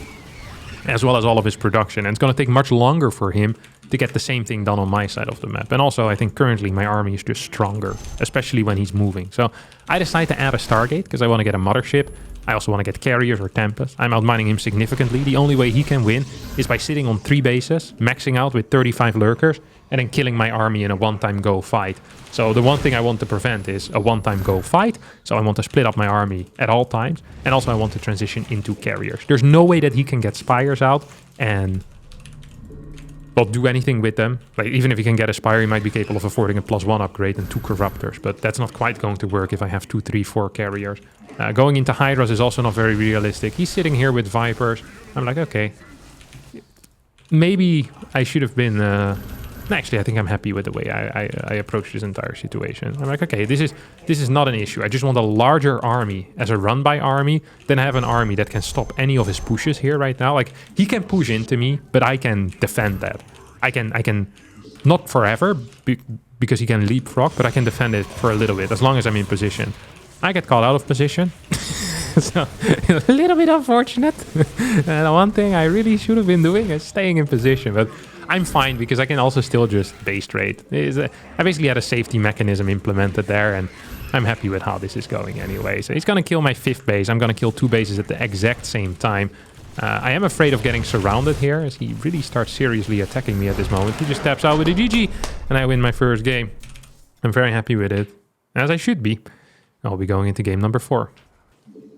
as well as all of his production. And it's going to take much longer for him to get the same thing done on my side of the map. And also, I think currently my army is just stronger, especially when he's moving. So I decide to add a Stargate, because I want to get a mothership. I also want to get carriers or Tempest. I'm outmining him significantly. The only way he can win is by sitting on 3 bases, maxing out with 35 lurkers, and then killing my army in a one-time go fight. So the one thing I want to prevent is a one-time go fight. So I want to split up my army at all times. And also I want to transition into carriers. There's no way that he can get Spires out and... well, do anything with them. Like, even if he can get a Spire, he might be capable of affording a +1 upgrade and 2 Corruptors. But that's not quite going to work if I have 2, 3, 4 carriers. Going into Hydras is also not very realistic. He's sitting here with Vipers. I'm like, okay. Maybe I should have been... actually, I think I'm happy with the way I approached this entire situation. I'm like, okay, this is not an issue. I just want a larger army as a run-by army than have an army that can stop any of his pushes here right now. Like, he can push into me, but I can defend that. I can not forever, because he can leapfrog, but I can defend it for a little bit, as long as I'm in position. I get caught out of position. So, a little bit unfortunate. And one thing I really should have been doing is staying in position, but I'm fine because I can also still just base trade. I basically had a safety mechanism implemented there, and I'm happy with how this is going anyway. So he's going to kill my 5th base. I'm going to kill 2 bases at the exact same time. I am afraid of getting surrounded here, as he really starts seriously attacking me at this moment. He just taps out with a GG, and I win my first game. I'm very happy with it, as I should be. I'll be going into game number 4.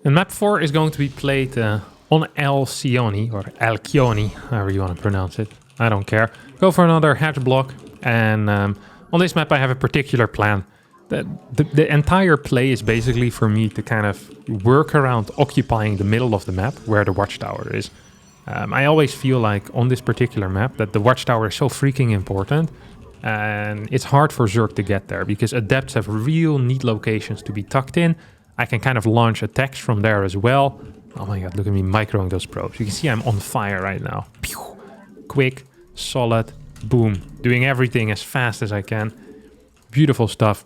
And map 4 is going to be played on Alcyone, or Alcyone, however you want to pronounce it. I don't care. Go for another hatch block. And on this map, I have a particular plan. The entire play is basically for me to kind of work around occupying the middle of the map where the watchtower is. I always feel like on this particular map that the watchtower is so freaking important, and it's hard for Zerg to get there because adepts have real neat locations to be tucked in. I can kind of launch attacks from there as well. Oh my god, look at me microing those probes. You can see I'm on fire right now. Pew! Quick, solid, boom. Doing everything as fast as I can. Beautiful stuff.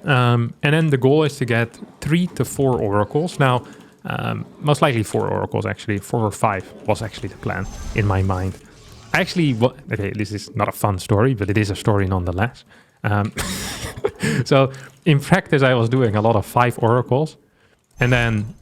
And then the goal is to get 3 to 4 oracles. Now, most likely 4 oracles actually. 4 or 5 was actually the plan in my mind. Actually, okay, this is not a fun story, but it is a story nonetheless. So in practice, I was doing a lot of 5 oracles. And then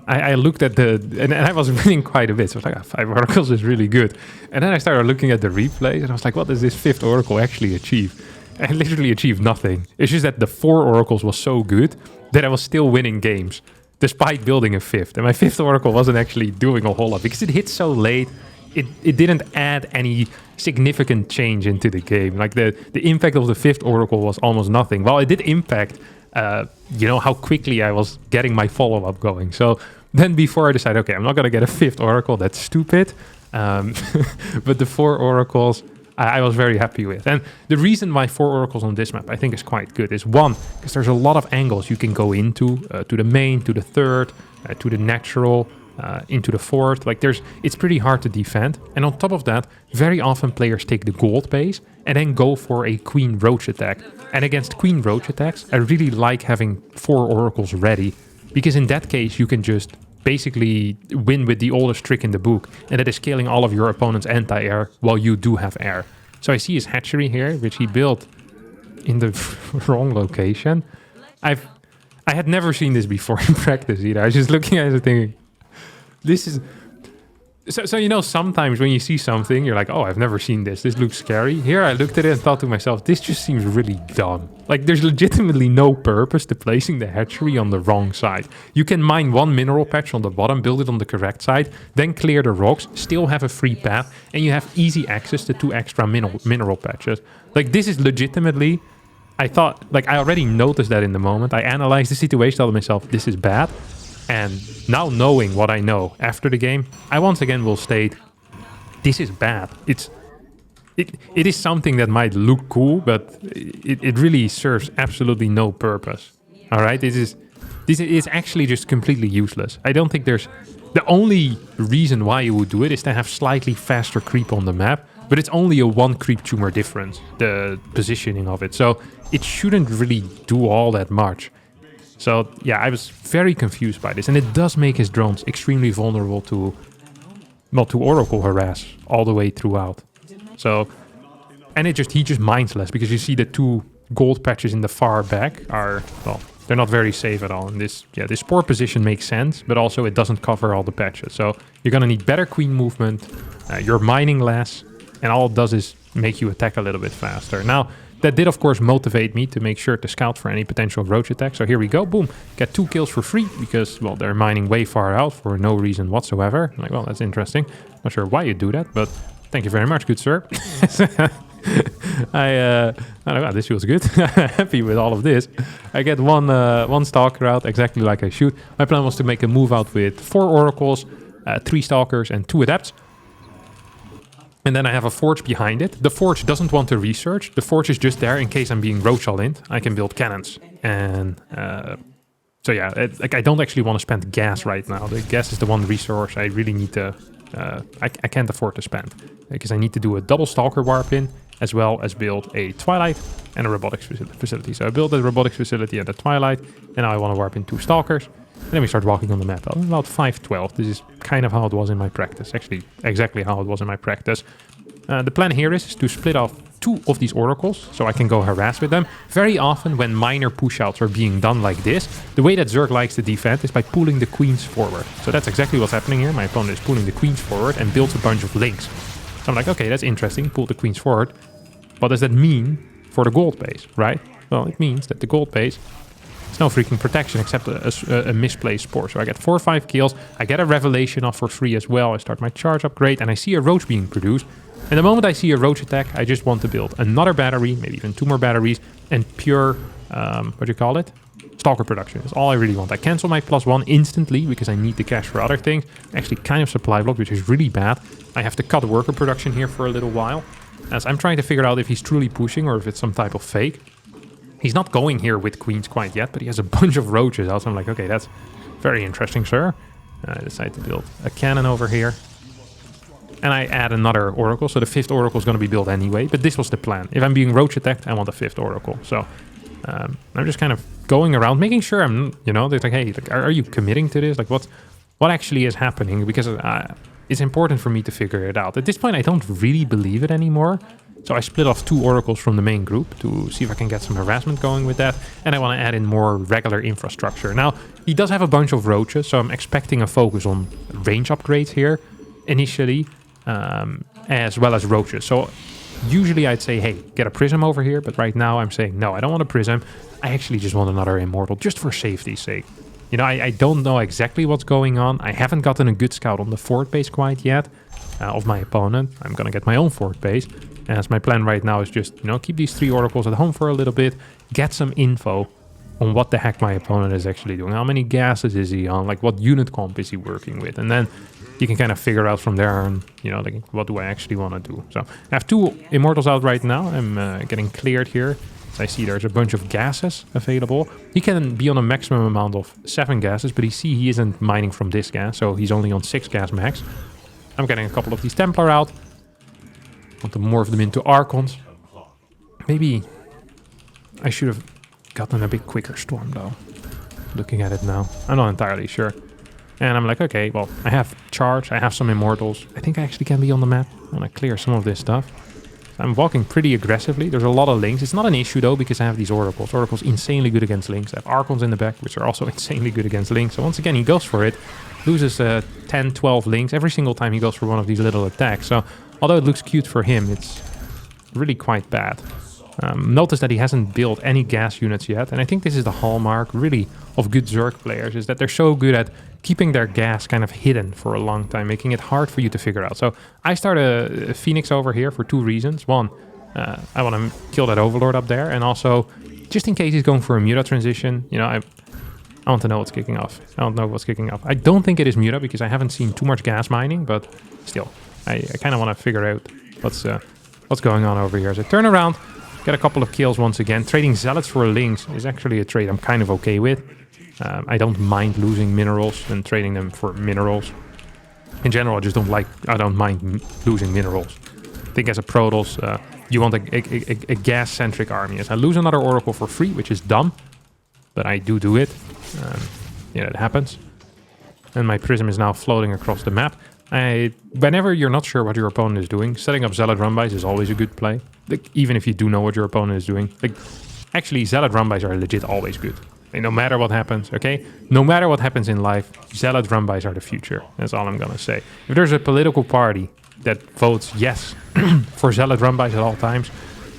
I looked at and I was winning quite a bit. So I was like, 5 oracles is really good. And then I started looking at the replays and I was like, what does this 5th oracle actually achieve? I literally achieved nothing. It's just that the 4 oracles was so good that I was still winning games despite building a 5th. And my 5th oracle wasn't actually doing a whole lot because it hit so late. It didn't add any significant change into the game. Like the impact of the 5th oracle was almost nothing. Well, it did impact, how quickly I was getting my follow-up going. So then before I decided, okay, I'm not going to get a 5th oracle. That's stupid. But the 4 oracles I was very happy with. And the reason why 4 oracles on this map I think is quite good is 1, because there's a lot of angles you can go into, to the main, to the 3rd, to the natural, into the 4th. Like it's pretty hard to defend. And on top of that, very often players take the gold base and then go for a queen roach attack. And against queen roach attacks, I really like having 4 oracles ready, because in that case you can just basically win with the oldest trick in the book, and that is scaling all of your opponent's anti-air while you do have air. So I see his hatchery here, which he built in the wrong location. I had never seen this before in practice either. I was just looking at it thinking, this is... So sometimes when you see something, you're like, oh, I've never seen this. This looks scary. Here I looked at it and thought to myself, this just seems really dumb. Like, there's legitimately no purpose to placing the hatchery on the wrong side. You can mine 1 mineral patch on the bottom, build it on the correct side, then clear the rocks, still have a free path, and you have easy access to 2 extra mineral patches. Like, this is legitimately... I thought, like, I already noticed that in the moment. I analyzed the situation, told myself, this is bad. And now knowing what I know after the game, I once again will state, this is bad. It is something that might look cool, but it really serves absolutely no purpose. All right, this is actually just completely useless. I don't think there's... The only reason why you would do it is to have slightly faster creep on the map, but it's only a 1 creep tumor difference, the positioning of it. So it shouldn't really do all that much. So yeah, I was very confused by this, and it does make his drones extremely vulnerable to oracle harass all the way throughout. So, and he just mines less, because you see the 2 gold patches in the far back are, well, they're not very safe at all. And this poor position makes sense, but also it doesn't cover all the patches. So you're gonna need better queen movement. You're mining less, and all it does is make you attack a little bit faster. Now, that did, of course, motivate me to make sure to scout for any potential roach attack. So here we go. Boom. Get 2 kills for free because, well, they're mining way far out for no reason whatsoever. I'm like, well, that's interesting. Not sure why you do that, but thank you very much, good sir. I don't know, this feels good. Happy with all of this. I get one stalker out exactly like I shoot. My plan was to make a move out with 4 oracles, 3 stalkers, and 2 adepts. And then I have a forge behind it. The forge doesn't want to research. The forge is just there in case I'm being roach all-in. I can build cannons. And so yeah, I don't actually want to spend gas right now. The gas is the one resource I really need to... I can't afford to spend. Because I need to do a double stalker warp in, as well as build a twilight and a robotics facility. So I built a robotics facility at the twilight, and now I want to warp in 2 stalkers. And then we start walking on the map. About 5:12. This is kind of how it was in my practice. Actually, exactly how it was in my practice. The plan here is to split off 2 of these oracles, so I can go harass with them. Very often, when minor push-outs are being done like this, the way that Zerg likes to defend is by pulling the queens forward. So that's exactly what's happening here. My opponent is pulling the queens forward and builds a bunch of links. So I'm like, okay, that's interesting. Pull the queens forward. What does that mean for the gold base, right? Well, it means that the gold base... There's no freaking protection except a misplaced spore. So I get 4 or 5 kills. I get a revelation off for free as well. I start my charge upgrade and I see a roach being produced. And the moment I see a roach attack, I just want to build another battery, maybe even 2 more batteries, and pure, what do you call it? Stalker production. That's all I really want. I cancel my +1 instantly because I need the cash for other things. Actually kind of supply block, which is really bad. I have to cut worker production here for a little while, as I'm trying to figure out if he's truly pushing or if it's some type of fake. He's not going here with queens quite yet, but he has a bunch of roaches out. So I'm like, okay, that's very interesting, sir. I decide to build a cannon over here. And I add another oracle, so the 5th oracle is going to be built anyway. But this was the plan. If I'm being roach attacked, I want a 5th oracle. So I'm just kind of going around, making sure I'm, you know, they're like, hey, like, are you committing to this? Like, what actually is happening? Because it's important for me to figure it out. At this point, I don't really believe it anymore. So I split off 2 oracles from the main group to see if I can get some harassment going with that. And I want to add in more regular infrastructure. Now, he does have a bunch of roaches, so I'm expecting a focus on range upgrades here initially, as well as roaches. So usually I'd say, hey, get a prism over here. But right now I'm saying, no, I don't want a prism. I actually just want another immortal, just for safety's sake. You know, I don't know exactly what's going on. I haven't gotten a good scout on the fort base quite yet of my opponent. I'm going to get my own fort base. As my plan right now is just, you know, keep these 3 oracles at home for a little bit, get some info on what the heck my opponent is actually doing. How many gases is he on? Like, what unit comp is he working with? And then you can kind of figure out from there, and, you know, like, what do I actually want to do? So I have 2 immortals out right now. I'm getting cleared here. As I see there's a bunch of gases available. He can be on a maximum amount of 7 gases, but you see he isn't mining from this gas, so he's only on 6 gas max. I'm getting a couple of these Templar out. Want to morph them into Archons. Maybe I should have gotten a bit quicker storm though. Looking at it now, I'm not entirely sure. And I'm like, okay, well, I have charge, I have some immortals. I think I actually can be on the map. I want to clear some of this stuff. I'm walking pretty aggressively. There's a lot of links. It's not an issue though, because I have these oracles. Oracles insanely good against links. I have Archons in the back, which are also insanely good against links. So once again, he goes for it. Loses 10, 12 links every single time he goes for one of these little attacks. So although it looks cute for him, it's really quite bad. Notice that he hasn't built any gas units yet. And I think this is the hallmark, really, of good Zerg players, is that they're so good at keeping their gas kind of hidden for a long time, making it hard for you to figure out. So I start a Phoenix over here for 2 reasons. One, I want to kill that Overlord up there. And also, just in case he's going for a Muta transition, you know, I want to know what's kicking off. I don't know what's kicking off. I don't think it is Muta, because I haven't seen too much gas mining, but still, I kind of want to figure out what's going on over here. As I turn around, get a couple of kills once again. Trading Zealots for links is actually a trade I'm kind of okay with. I don't mind losing minerals and trading them for minerals. In general, I don't mind losing minerals. I think as a Protoss, you want a gas-centric army. As I lose another Oracle for free, which is dumb, but I do it. Yeah, it happens. And my Prism is now floating across the map. Whenever you're not sure what your opponent is doing, setting up Zealot Run-bys is always a good play. Like, even if you do know what your opponent is doing. Like, actually, Zealot Run-bys are legit always good. Like, no matter what happens, okay? No matter what happens in life, Zealot Run-bys are the future. That's all I'm gonna say. If there's a political party that votes yes for Zealot Run-bys at all times,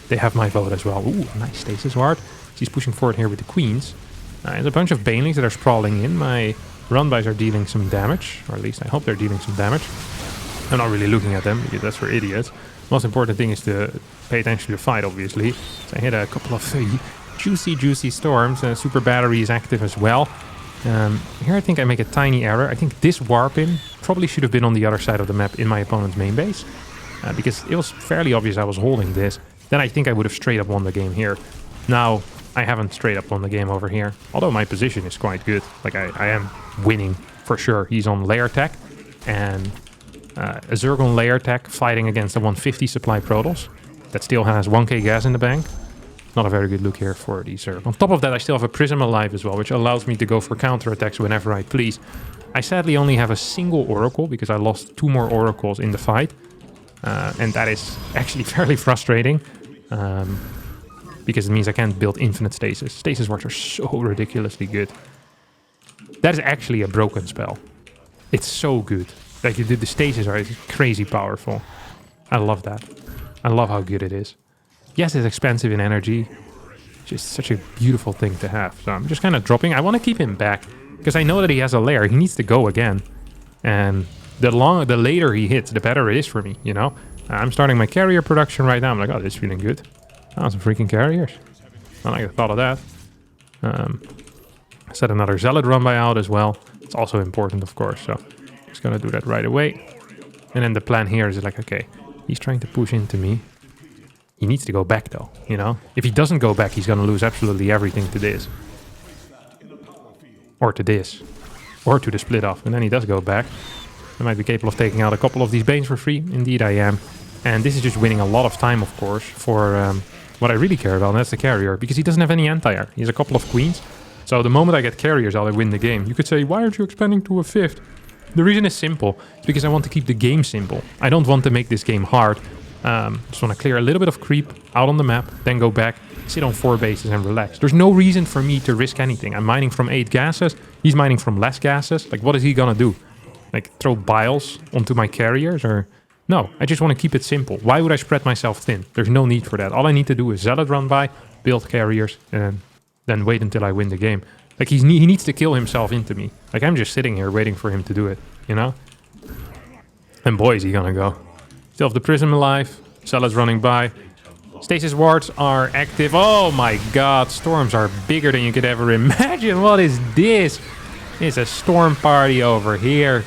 they have my vote as well. Ooh, nice Stasis Ward. She's pushing forward here with the Queens. There's a bunch of Banelings that are sprawling in. My Run-bys are dealing some damage, or at least I hope they're dealing some damage. I'm not really looking at them, because that's for idiots. Most important thing is to pay attention to the fight, obviously. So I hit a couple of juicy storms. Super Battery is active as well. Here I think I make a tiny error. I think this warp-in probably should have been on the other side of the map in my opponent's main base. Because it was fairly obvious I was holding this. Then I think I would have straight up won the game here. Now, I haven't straight up won the game over here. Although my position is quite good. Like, I am winning for sure. He's on layer tech. And a Zerg on layer tech fighting against a 150 supply Protoss that still has 1k gas in the bank. Not a very good look here for the Zerg. On top of that, I still have a Prism alive as well, which allows me to go for counterattacks whenever I please. I sadly only have a single Oracle because I lost 2 more Oracles in the fight. And that is actually fairly frustrating. Because it means I can't build infinite stasis. Stasis wards are so ridiculously good. That is actually a broken spell. It's so good. Like, the stasis are crazy powerful. I love that. I love how good it is. Yes, it's expensive in energy. Just such a beautiful thing to have. So I'm just kind of dropping. I want to keep him back because I know that he has a lair. He needs to go again. And the later he hits, the better it is for me, you know? I'm starting my carrier production right now. I'm like, oh, this is feeling good. Oh, some freaking carriers. I like the thought of that. Set another zealot run by out as well. It's also important, of course. So just gonna do that right away. And then the plan here is like, okay, he's trying to push into me. He needs to go back though, you know? If he doesn't go back, he's gonna lose absolutely everything to this. Or to this. Or to the split off. And then he does go back. I might be capable of taking out a couple of these Banes for free. Indeed I am. And this is just winning a lot of time, of course, for what I really care about, and that's the carrier. Because he doesn't have any anti-air. He has a couple of queens. So the moment I get carriers, I'll win the game. You could say, why aren't you expanding to a 5th? The reason is simple. It's because I want to keep the game simple. I don't want to make this game hard. Just want to clear a little bit of creep out on the map, then go back, sit on 4 bases and relax. There's no reason for me to risk anything. I'm mining from 8 gases. He's mining from less gases. Like, what is he gonna do? Like, throw biles onto my carriers? Or no, I just want to keep it simple. Why would I spread myself thin? There's no need for that. All I need to do is zealot run by, build carriers, and then wait until I win the game. Like, he needs to kill himself into me. Like, I'm just sitting here waiting for him to do it, you know? And boy, is he gonna go. Still have the Prism alive. Zealots running by. Stasis wards are active. Oh my god, storms are bigger than you could ever imagine. What is this? It's a storm party over here.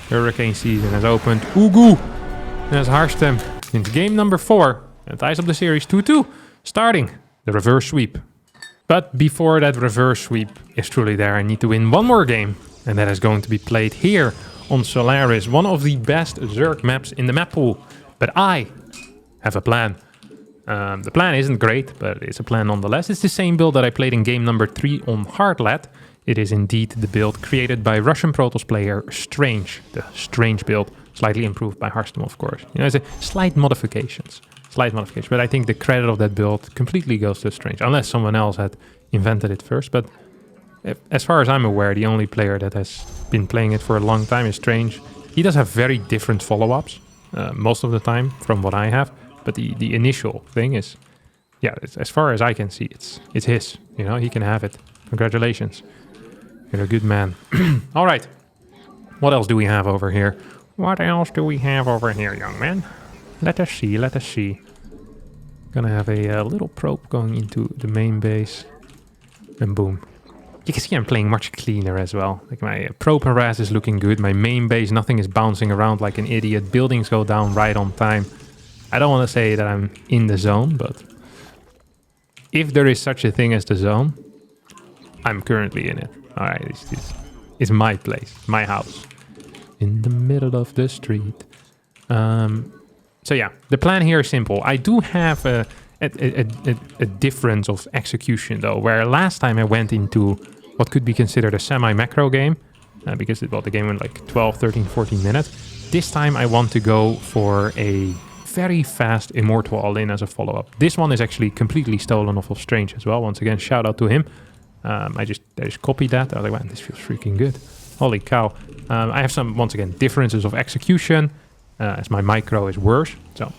Hurricane season has opened. Ugu! There's Harstem into game number 4. And ties up the series 2-2. Starting the reverse sweep. But before that reverse sweep is truly there, I need to win one more game. And that is going to be played here on Solaris, one of the best Zerg maps in the map pool. But I have a plan. The plan isn't great, but it's a plan nonetheless. It's the same build that I played in game number 3 on Hardline. It is indeed the build created by Russian Protoss player Strange. The Strange build, slightly improved by Harstem, of course. You know, it's a slight modifications. But I think the credit of that build completely goes to Strange, unless someone else had invented it first. But as far as I'm aware, the only player that has been playing it for a long time is Strange. He does have very different follow-ups most of the time from what I have. But the initial thing is, yeah, as far as I can see, it's his. You know, he can have it. Congratulations. You're a good man. All right. What else do we have over here? What else do we have over here, young man? Let us see, let us see. Gonna have a little probe going into the main base. And boom. You can see I'm playing much cleaner as well. Like, my probe harass is looking good. My main base, nothing is bouncing around like an idiot. Buildings go down right on time. I don't want to say that I'm in the zone, but if there is such a thing as the zone, I'm currently in it. All right, this is my place, my house, in the middle of the street. So yeah, the plan here is simple. I do have a difference of execution though, where last time I went into what could be considered a semi-macro game, because the game went like 12, 13, 14 minutes. This time I want to go for a very fast Immortal all-in as a follow-up. This one is actually completely stolen off of Strange as well. Once again, shout out to him. I just copied that. I was like, man, this feels freaking good. Holy cow. I have some, once again, differences of execution, as my micro is worse. So,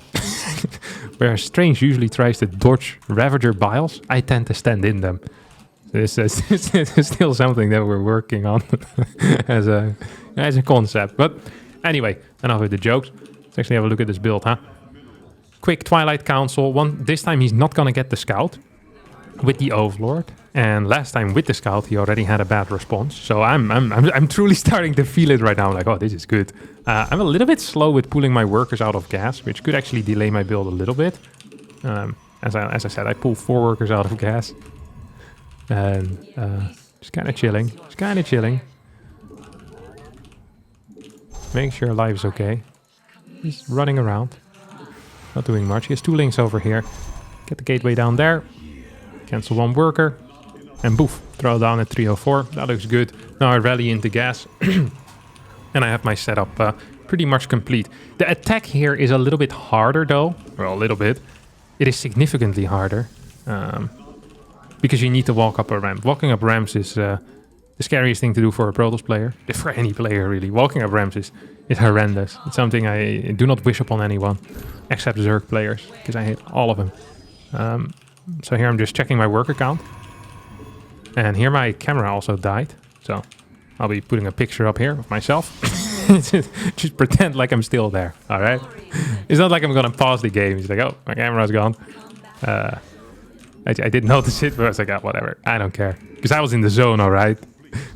whereas Strange usually tries to dodge Ravager Biles, I tend to stand in them. This is still something that we're working on as a concept. But anyway, enough with the jokes. Let's actually have a look at this build, huh? Quick Twilight Council. This time he's not gonna get the scout with the Overlord, and last time with the scout he already had a bad response. So I'm truly starting to feel it right now. I'm like, oh, this is good. I'm a little bit slow with pulling my workers out of gas, which could actually delay my build a little bit. As I said, I pull 4 workers out of gas, and just kind of chilling. Make sure life's okay. He's running around. Not doing much. He has 2 links over here. Get the gateway down there. Cancel 1 worker. And boof. Throw down at 304. That looks good. Now I rally into gas. And I have my setup pretty much complete. The attack here is a little bit harder though. Well, a little bit. It is significantly harder. Because you need to walk up a ramp. Walking up ramps is the scariest thing to do for a Protoss player. For any player really. Walking up ramps is horrendous. It's something I do not wish upon anyone. Except Zerg players. Because I hate all of them. So here I'm just checking my worker count. And here my camera also died. So I'll be putting a picture up here of myself. Just pretend like I'm still there. Alright? It's not like I'm gonna pause the game. He's like, oh, my camera's gone. I did notice it, but I was like, oh, whatever. I don't care. Because I was in the zone, all right?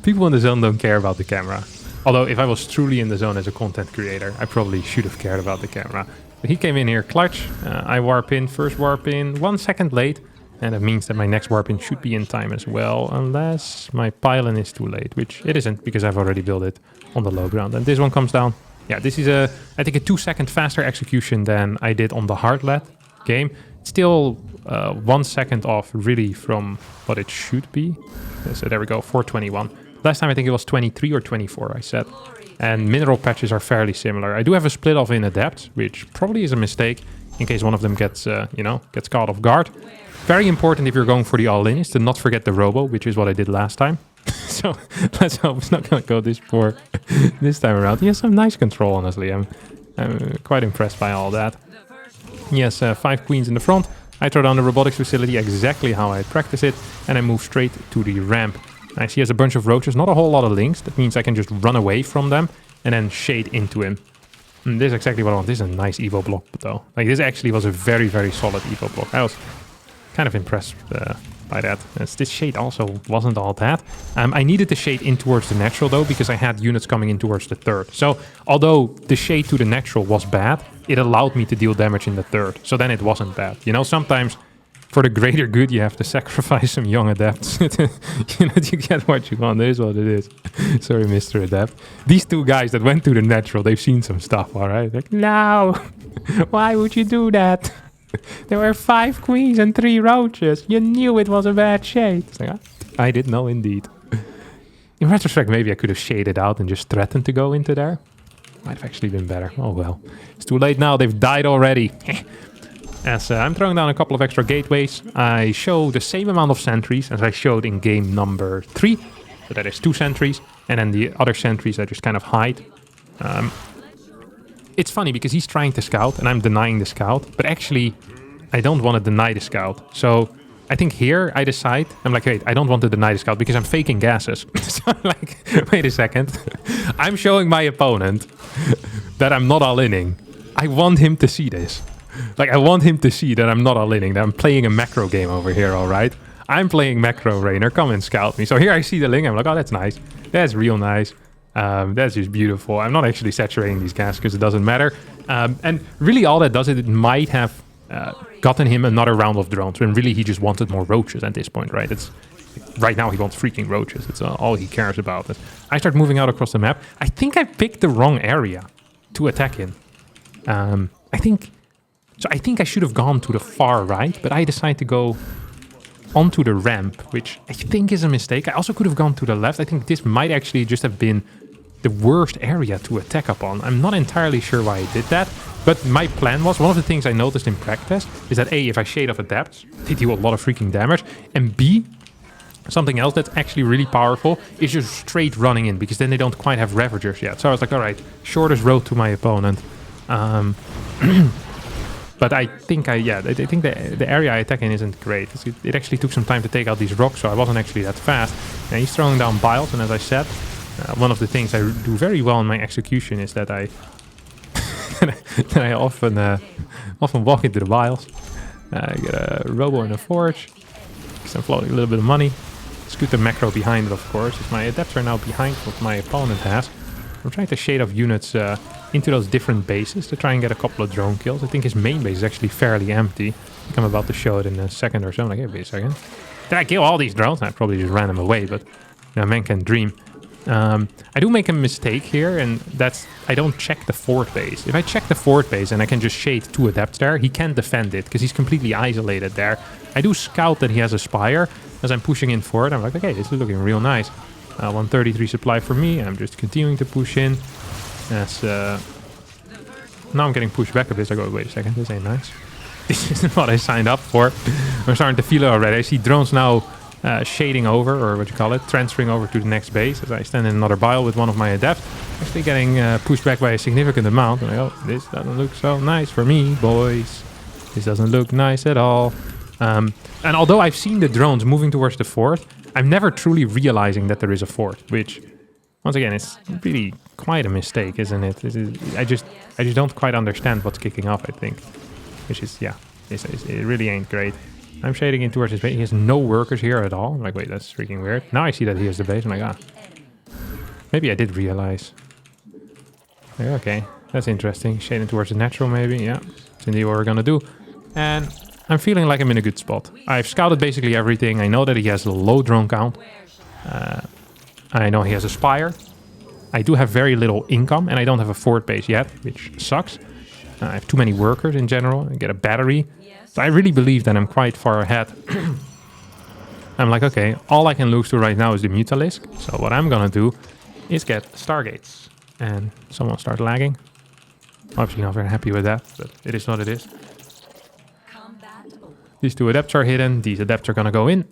People in the zone don't care about the camera. Although, if I was truly in the zone as a content creator, I probably should have cared about the camera. But he came in here clutch. I warp in, first warp in, 1 second late. And that means that my next warp in should be in time as well, unless my pylon is too late, which it isn't, because I've already built it on the low ground. And this one comes down. Yeah, this is, I think, a 2 second faster execution than I did on the Hardline game. Still 1 second off, really, from what it should be. So there we go, 421. Last time I think it was 23 or 24, I said. And mineral patches are fairly similar. I do have a split off in adept, which probably is a mistake in case one of them gets, gets caught off guard. Very important if you're going for the all-in is to not forget the robo, which is what I did last time. So let's hope it's not going to go this poor this time around. He has some nice control, honestly. I'm quite impressed by all that. He has 5 queens in the front. I throw down the robotics facility exactly how I practice it, and I move straight to the ramp. I see he has a bunch of roaches, not a whole lot of links. That means I can just run away from them and then shade into him. And this is exactly what I want. This is a nice Evo block, though. Like, this actually was a very, very solid Evo block. I was kind of impressed by that. This shade also wasn't all that. I needed the shade in towards the natural, though, because I had units coming in towards the third. So, although the shade to the natural was bad, it allowed me to deal damage in the third. So then it wasn't bad. You know, sometimes for the greater good, you have to sacrifice some young adepts. You get what you want. It is what it is. Sorry, Mr. Adept. These 2 guys that went to the natural, they've seen some stuff, all right? Like, no! Why would you do that? There were 5 queens and 3 roaches. You knew it was a bad shade. It's like, I did know, indeed. In retrospect, maybe I could have shaded out and just threatened to go into there. Might have actually been better. Oh, well. It's too late now. They've died already. As I'm throwing down a couple of extra gateways, I show the same amount of sentries as I showed in game number 3. So that is 2 sentries. And then the other sentries I just kind of hide. It's funny because he's trying to scout and I'm denying the scout. But actually, I don't want to deny the scout. So I think here I decide, I'm like, wait, I don't want to deny the scout because I'm faking gases. So I'm like, wait a second. I'm showing my opponent that I'm not all-inning. I want him to see this. Like, I want him to see that I'm not all-inning, that I'm playing a macro game over here, all right? I'm playing macro, Reynor. Come and scout me. So here I see the link. I'm like, oh, that's nice. That's real nice. That's just beautiful. I'm not actually saturating these gas because it doesn't matter. And really all that does it might have gotten him another round of drones when really he just wanted more roaches at this point, right? It's right now he wants freaking roaches. It's all he cares about. I start moving out across the map. I think I picked the wrong area to attack in. I think I should have gone to the far right, but I decided to go onto the ramp, which I think is a mistake. I also could have gone to the left. I think this might actually just have been the worst area to attack upon. I'm not entirely sure why I did that, but my plan was, one of the things I noticed in practice is that A, if I shade off adepts, they deal a lot of freaking damage, and B, something else that's actually really powerful is just straight running in, because then they don't quite have ravagers yet. So I was like, all right, shortest road to my opponent. But I think I think the area I attack in isn't great. It actually took some time to take out these rocks, so I wasn't actually that fast. And he's throwing down biles, and as I said, one of the things I do very well in my execution is that I often walk into the biles. I get a robo and a forge, because I'm floating a little bit of money. Scoot the macro behind it, of course, as my adepts are now behind what my opponent has. I'm trying to shade off units into those different bases to try and get a couple of drone kills. I think his main base is actually fairly empty. I think I'm about to show it in a second or so. I'm like, wait a second. Did I kill all these drones? I probably just ran them away, but man can dream. I do make a mistake here, and that's I don't check the fort base. If I check the fort base and I can just shade 2 adepts there, he can't defend it because he's completely isolated there. I do scout that he has a spire as I'm pushing in for it. I'm like, okay, this is looking real nice. 133 supply for me. I'm just continuing to push in. As now I'm getting pushed back a bit. I go, wait a second, this ain't nice. This isn't what I signed up for. I'm starting to feel it already. I see drones now shading over, or what you call it, transferring over to the next base as I stand in another bile with one of my adepts. Actually getting pushed back by a significant amount. And I go, this doesn't look so nice for me, boys. This doesn't look nice at all. And although I've seen the drones moving towards the fort, I'm never truly realizing that there is a fort, which Once again, it's really quite a mistake, isn't it? I just don't quite understand what's kicking off, I think. Which is, yeah, it really ain't great. I'm shading in towards his base. He has no workers here at all. I'm like, wait, that's freaking weird. Now I see that he has the base. I'm like, ah. Maybe I did realize. Okay, that's interesting. Shading towards the natural, maybe. Yeah, that's indeed what we're gonna do. And I'm feeling like I'm in a good spot. I've scouted basically everything. I know that he has a low drone count. I know he has a spire. I do have very little income, and I don't have a fort base yet, which sucks. I have too many workers in general. I get a battery. So I really believe that I'm quite far ahead. I'm like, okay, all I can lose to right now is the Mutalisk. So what I'm gonna do is get Stargates. And someone start lagging. Obviously not very happy with that, but it is what it is. These two adepts are hidden. These adepts are gonna go in.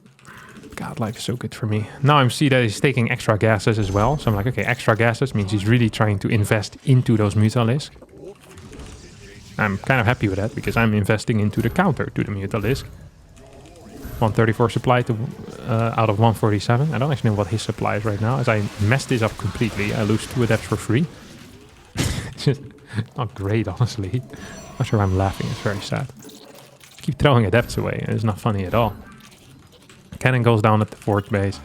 God, life is so good for me. Now I see that he's taking extra gases as well. So I'm like, okay, extra gases means he's really trying to invest into those Mutalisk. I'm kind of happy with that because I'm investing into the counter to the Mutalisk. 134 supply to out of 147. I don't actually know what his supply is right now. As I mess this up completely, I lose 2 adepts for free. It's just not great, honestly. Not sure why I'm laughing. It's very sad. I keep throwing adepts away. It's not funny at all. Cannon goes down at the fort base.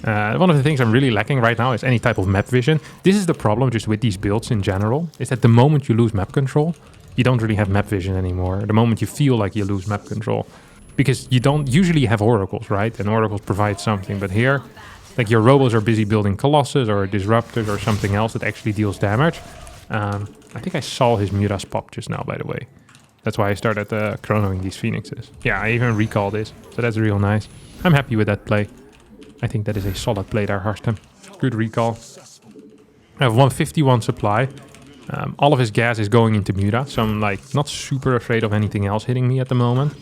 One of the things I'm really lacking right now is any type of map vision. This is the problem just with these builds in general. Is that the moment you lose map control, you don't really have map vision anymore. The moment you feel like you lose map control. Because you don't usually have oracles, right? And oracles provide something. But here, like your robots are busy building colossus or disruptors or something else that actually deals damage. I think I saw his Mutas pop just now, by the way. That's why I started chronoing these phoenixes. Yeah, I even recall this. So that's real nice. I'm happy with that play. I think that is a solid play there, Harstem. Good recall. I have 151 supply. All of his gas is going into Muta. So I'm like not super afraid of anything else hitting me at the moment.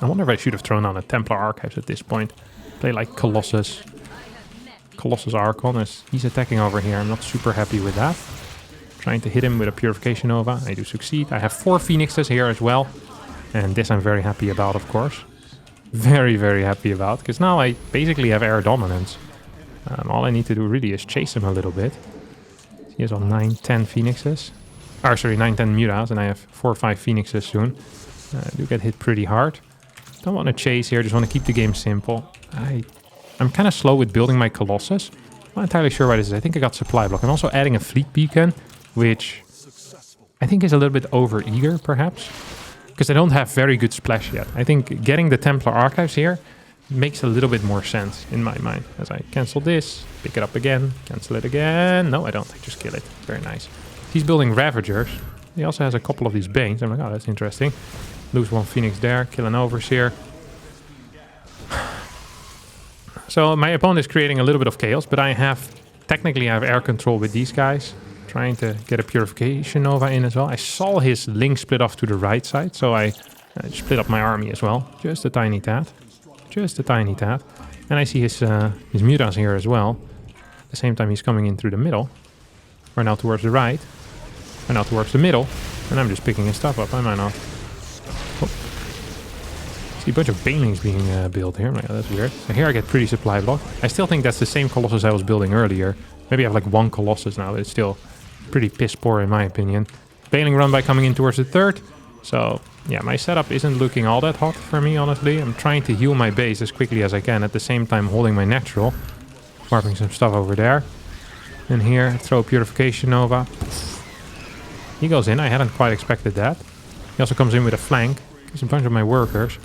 I wonder if I should have thrown on a Templar Archives at this point. Play like Colossus. Colossus Archon, as he's attacking over here. I'm not super happy with that. Trying to hit him with a Purification Nova. I do succeed. I have 4 Phoenixes here as well. And this I'm very happy about, of course. Very, very happy about. Because now I basically have air dominance. All I need to do really is chase him a little bit. He has on 9, 10 Phoenixes. Or sorry, 9, 10 Mutas. And I have 4 or 5 Phoenixes soon. I do get hit pretty hard. Don't want to chase here, just want to keep the game simple. I'm kind of slow with building my Colossus. I'm not entirely sure why this is. I think I got supply block. I'm also adding a fleet beacon, which I think is a little bit over-eager, perhaps. Because I don't have very good splash yet. I think getting the Templar Archives here makes a little bit more sense in my mind. As I cancel this, pick it up again, cancel it again. No, I don't. I just kill it. Very nice. He's building Ravagers. He also has a couple of these Banes. I'm like, oh, that's interesting. Lose 1 Phoenix there, kill an Overseer. So my opponent is creating a little bit of chaos, but technically I have air control with these guys. Trying to get a Purification Nova in as well. I saw his link split off to the right side, so I split up my army as well. Just a tiny tad. Just a tiny tad. And I see his Mutas here as well. At the same time he's coming in through the middle. We're now towards the right. We're now towards the middle. And I'm just picking his stuff up, am I not? Oh. See a bunch of banelings being built here. Oh, that's weird. So here I get pretty supply block. I still think that's the same Colossus I was building earlier. Maybe I have like 1 Colossus now, but it's still pretty piss poor in my opinion. Bailing run by coming in towards the 3rd. So yeah, my setup isn't looking all that hot for me, honestly. I'm trying to heal my base as quickly as I can, at the same time holding my natural. Marking some stuff over there. And here, throw a Purification Nova. He goes in, I hadn't quite expected that. He also comes in with a flank. There's a bunch of my workers.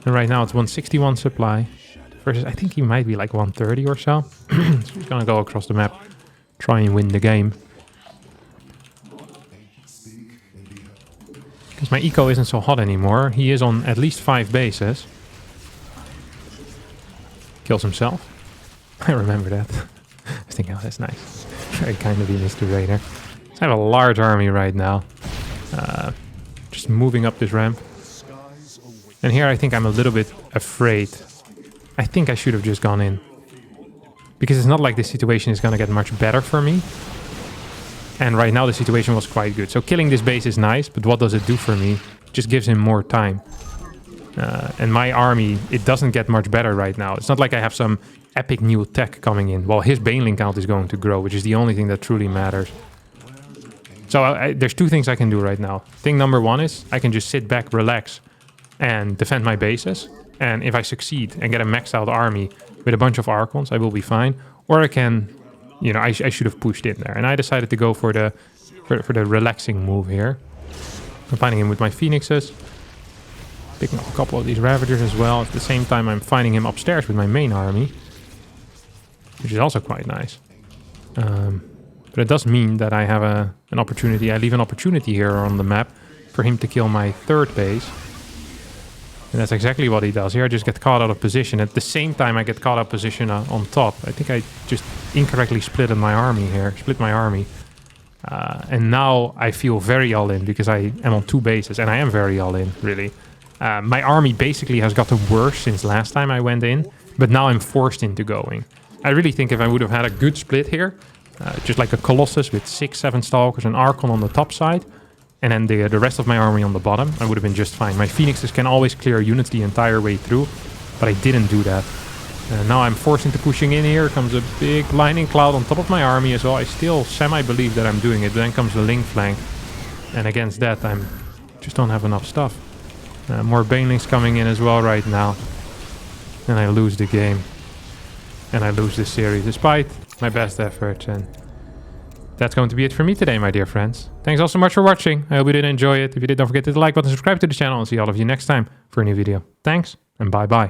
And right now it's 161 supply. Versus, I think he might be like 130 or so. So he's gonna go across the map. Try and win the game. Because my eco isn't so hot anymore. He is on at least 5 bases. Kills himself. I remember that. I was thinking, oh, that's nice. Very kind of you, Mr. Reynor. So I have a large army right now. Just moving up this ramp. And here I think I'm a little bit afraid. I think I should have just gone in. Because it's not like the situation is going to get much better for me. And right now the situation was quite good. So killing this base is nice, but what does it do for me? It just gives him more time. And my army, it doesn't get much better right now. It's not like I have some epic new tech coming in. Well, his Baneling count is going to grow, which is the only thing that truly matters. So there's two things I can do right now. Thing number one is I can just sit back, relax, and defend my bases. And if I succeed and get a maxed out army with a bunch of Archons, I will be fine. Or I can, you know, I should have pushed in there. And I decided to go for the relaxing move here. I'm fighting him with my Phoenixes. Picking up a couple of these Ravagers as well. At the same time, I'm fighting him upstairs with my main army, which is also quite nice. But it does mean that I have an opportunity. I leave an opportunity here on the map for him to kill my third base. And that's exactly what he does. Here I just get caught out of position. At the same time I get caught out of position on top. I think I just incorrectly split my army here. And now I feel very all in because I am on two bases. And I am very all in, really. My army basically has gotten worse since last time I went in. But now I'm forced into going. I really think if I would have had a good split here, just like a Colossus with 6-7 Stalkers and Archon on the top side, and then the rest of my army on the bottom, I would have been just fine. My Phoenixes can always clear units the entire way through, but I didn't do that. Now I'm forced into pushing in here. Comes a big lightning cloud on top of my army as well. I still semi-believe that I'm doing it. Then comes the Link flank, and against that I just don't have enough stuff. More Banelings coming in as well right now. And I lose the game. And I lose this series, despite my best efforts. And that's going to be it for me today, my dear friends. Thanks all so much for watching. I hope you did enjoy it. If you did, don't forget to hit the like button, subscribe to the channel, and see all of you next time for a new video. Thanks, and bye-bye.